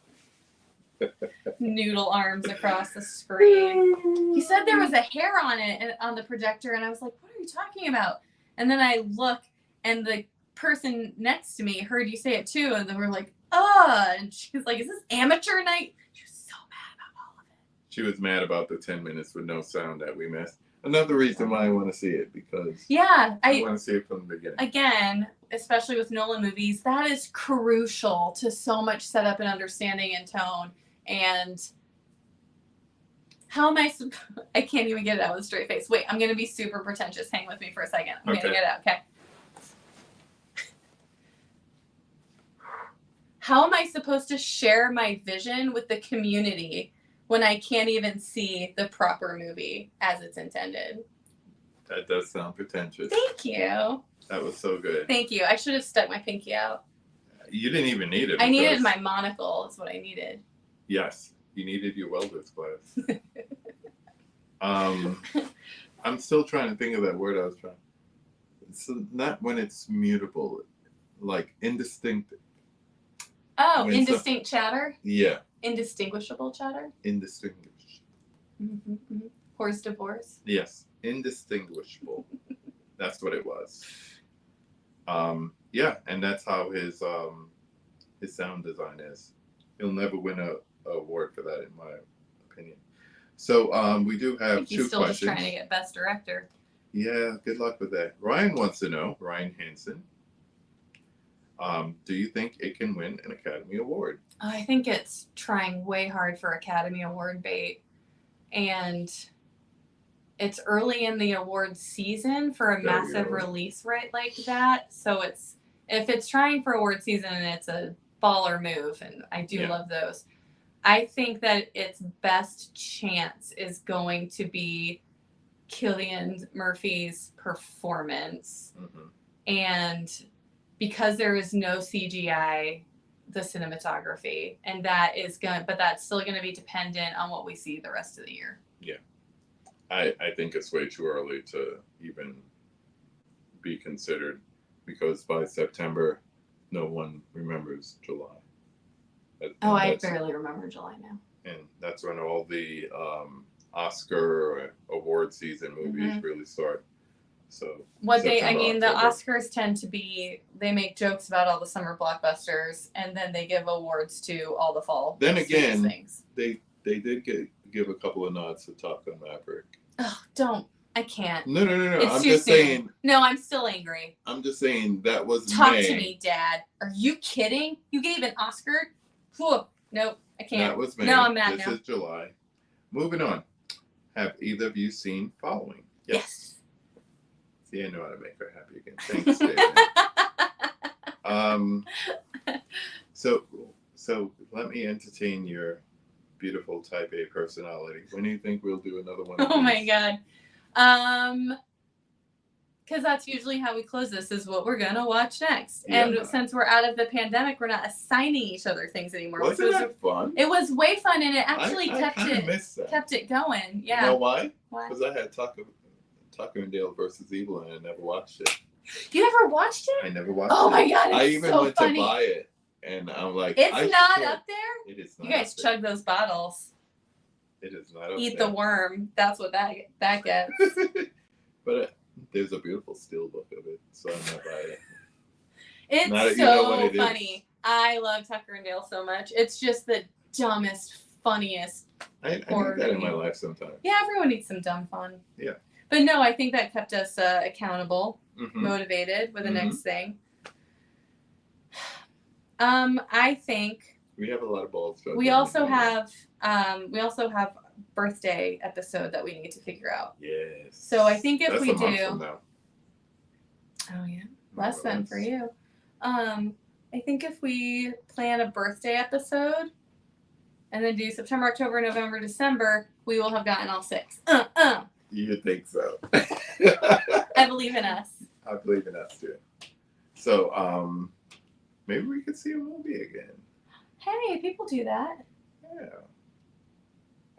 Noodle arms across the screen. He said there was a hair on it, on the projector, and I was like, what are you talking about? And then I look, and the person next to me heard you say it too, and then we're like, and she was like, is this amateur night? She was so mad about all of it. She was mad about the 10 minutes with no sound that we missed. Another reason why I want to see it, because I want to see it from the beginning. Again, especially with Nolan movies, that is crucial to so much setup and understanding and tone. And how am I can't even get it out with a straight face. Wait, I'm going to be super pretentious. Hang with me for a second. I'm going to get it out, okay? How am I supposed to share my vision with the community when I can't even see the proper movie as it's intended? That does sound pretentious. Thank you. That was so good. Thank you. I should have stuck my pinky out. You didn't even need it. I needed my monocle is what I needed. Yes, you needed your welder's glass. I'm still trying to think of that word I was trying. It's not when it's mutable, like indistinct. Oh, indistinct chatter? Yeah. Indistinguishable chatter? Indistinguishable. Mm-hmm. Horse divorce? Yes, indistinguishable. That's what it was. Yeah, and that's how his sound design is. He'll never win a award for that, in my opinion. So we do have 2 questions. He's still just trying to get Best Director. Yeah, good luck with that. Ryan wants to know, Ryan Hansen, do you think it can win an Academy Award? I think it's trying way hard for Academy Award bait. And it's early in the award season for a massive release right like that. So if it's trying for award season, it's a baller move, and I do love those. I think that its best chance is going to be Cillian Murphy's performance. Mm-hmm. And because there is no CGI, the cinematography, and that's still going to be dependent on what we see the rest of the year. Yeah. I think it's way too early to even be considered, because by September, no one remembers July. I barely remember July now. And that's when all the Oscar award season movies really start. So the Oscars tend to be, they make jokes about all the summer blockbusters, and then they give awards to all the fall. Then again, things. they did give a couple of nods to Top Gun Maverick. Oh, don't. I can't. No. It's I'm too just soon. saying. No, I'm still angry. I'm just saying that was Talk May. to me, Dad. Are you kidding? You gave an Oscar? Whew. Nope, I can't. That was May. No, I'm mad now. This is July. moving on. Have either of you seen Following? Yes. See, I know how to make her happy again. Thanks, David. So let me entertain your beautiful Type A personality. When do you think we'll do another one of Oh my these? God. Because that's usually how we close this, is what we're gonna watch next. Yeah. And since we're out of the pandemic, we're not assigning each other things anymore. Wasn't that fun? It was way fun, and it actually I missed that. kept it going. Yeah. You know why? Why? Because I had Tucker and Dale versus Evil, and I never watched it. You never watched it? I never watched it. Oh my God! It's I even so went funny. to buy it, and I'm like, it's not up there. It is not. You guys up there. chug those bottles. It is not up Eat there. the worm. That's what that gets. But there's a beautiful still book of it, so I'm not buying it. It's Now that so you know what it funny. is. I love Tucker and Dale so much. It's just the dumbest, funniest. I need that in my life sometime. Yeah, everyone needs some dumb fun. Yeah. But no, I think that kept us accountable, Mm-hmm. motivated with the next thing. I think We have a lot of balls. we also have birthday episode that we need to figure out. Yes. So I think if That's we a month do, from now. oh yeah, less than for you. I think if we plan a birthday episode and then do September, October, November, December, we will have gotten all 6. You think so? I believe in us. I believe in us too. So maybe we could see a movie again. Hey, people do that. Yeah.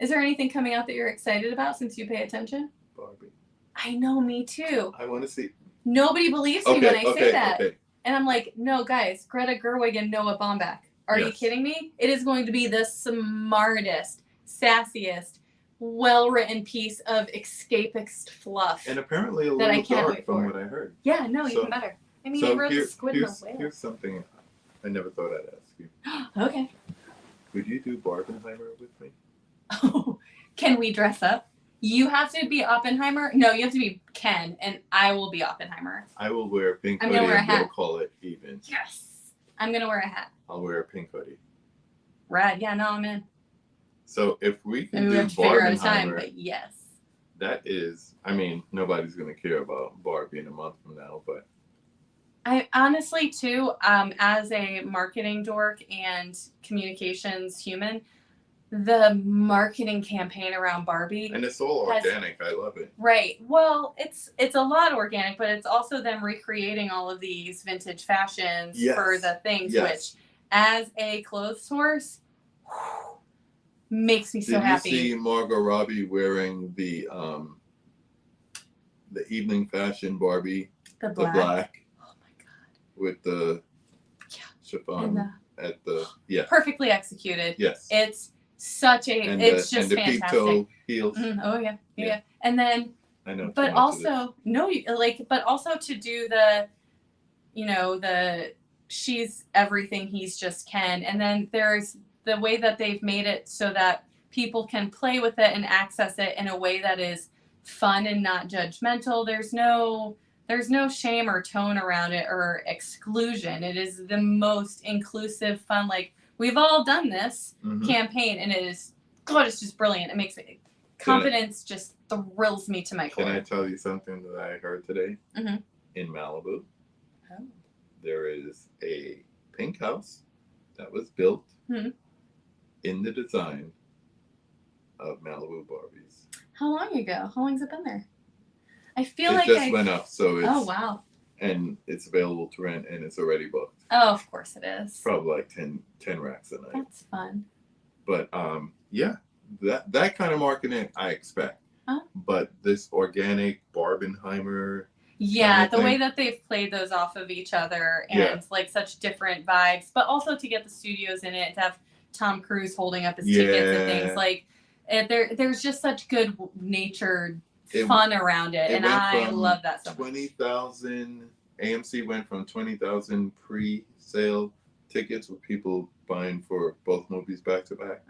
Is there anything coming out that you're excited about since you pay attention? Barbie. I know, me too. I want to see. Nobody believes me when I say that. Okay. And I'm like, no, guys, Greta Gerwig and Noah Baumbach. Are you kidding me? It is going to be the smartest, sassiest, well-written piece of escapist fluff. And apparently a that I little can't dark wait from for. what I heard. Yeah, no, even better. I mean, he wrote the Squid and the Whale. Here's something I never thought I'd ask you. Okay. Would you do Barbenheimer with me? Oh, can we dress up? You have to be Oppenheimer. No, you have to be Ken, and I will be Oppenheimer. I will wear a pink I'm hoodie gonna wear a and we'll hat. call it even. Yes. I'm going to wear a hat. I'll wear a pink hoodie. Rad. Yeah, no, I'm in. So if we can And we do have to figure out a time, Barbenheimer, but yes. that is, I mean, nobody's going to care about Barbie in a month from now, but I honestly, too, as a marketing dork and communications human, the marketing campaign around Barbie. and it's all organic. I love it. Right. Well, it's a lot organic, but it's also them recreating all of these vintage fashions for the things, which, as a clothes source, makes me so happy. Did you see Margot Robbie wearing the evening fashion Barbie? The black. Oh my God. With the chiffon at the perfectly executed. Yes. It's such a it's just and the fantastic. peep-toe heels. Oh yeah. And then I know. but also but also to do the she's everything, he's just Ken. And then there's the way that they've made it so that people can play with it and access it in a way that is fun and not judgmental. There's no shame or tone around it or exclusion. It is the most inclusive, fun, like, we've all done this campaign, and it is, God, it's just brilliant. It makes it, confidence just thrills me to my core. Can I tell you something that I heard today? Mm-hmm. In Malibu, Oh. there is a pink house that was built in the design of Malibu Barbies. How long ago? How long's it been there? I feel it like just went up, so it's. Oh wow. And it's available to rent, and it's already booked. Oh, of course it is. Probably like 10 racks a night. That's fun. But yeah, that kind of marketing I expect. Huh? But this organic Barbenheimer. Yeah, the way that they've played those off of each other and like such different vibes, but also to get the studios in it, to have Tom Cruise holding up his tickets and things like. There's just such good natured fun around it, and I love that so much. 20,000 AMC went from 20,000 pre-sale tickets with people buying for both movies back to back.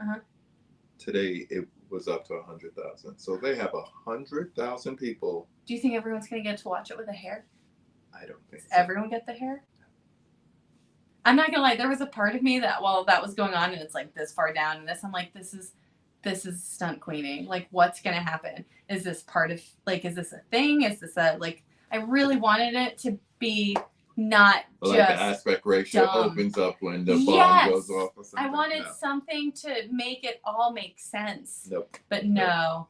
Today it was up to 100,000. So they have 100,000 people. Do you think everyone's gonna get to watch it with a hair? I don't think so. Everyone get the hair? I'm not gonna lie, there was a part of me that while that was going on and it's like this far down and this, I'm like, this this is stunt queening. Like, what's going to happen? Is this part of, like, is this a thing? Is this a, like, I really wanted it to be not like just the aspect ratio dumb. opens up when the bomb Yes. goes off or something. I wanted No. something to make it all make sense. Nope. But no.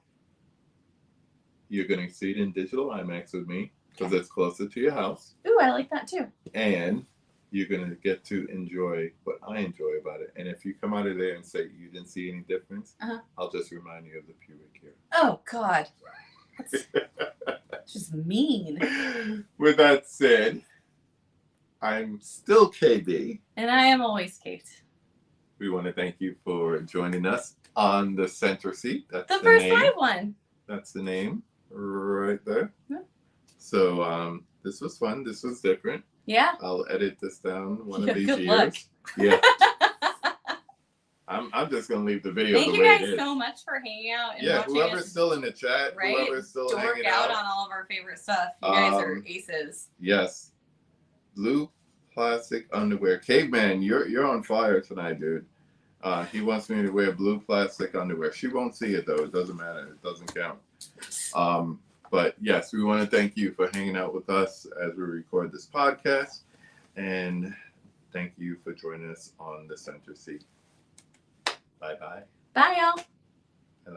You're going to see it in digital IMAX with me because it's closer to your house. Ooh, I like that too. And you're going to get to enjoy what I enjoy about it. And if you come out of there and say you didn't see any difference, I'll just remind you of the pubic hair. Oh, God. That's just mean. With that said, I'm still KB. And I am always Kate. We want to thank you for joining us on the center seat. That's The first name. live one. That's the name right there. Yeah. So this was fun. This was different. Yeah. I'll edit this down one of these good years. Luck. Yeah. I'm just gonna leave the video Thank the you way guys it is. so much for hanging out and Yeah, watching whoever's us, still in the chat, right? whoever's still dork hanging out out on all of our favorite stuff. You guys are aces. Yes. Blue plastic underwear. Caveman, you're on fire tonight, dude. He wants me to wear blue plastic underwear. She won't see it though. It doesn't matter. It doesn't count. But yes, we want to thank you for hanging out with us as we record this podcast. And thank you for joining us on the center seat. Bye-bye. Bye, y'all.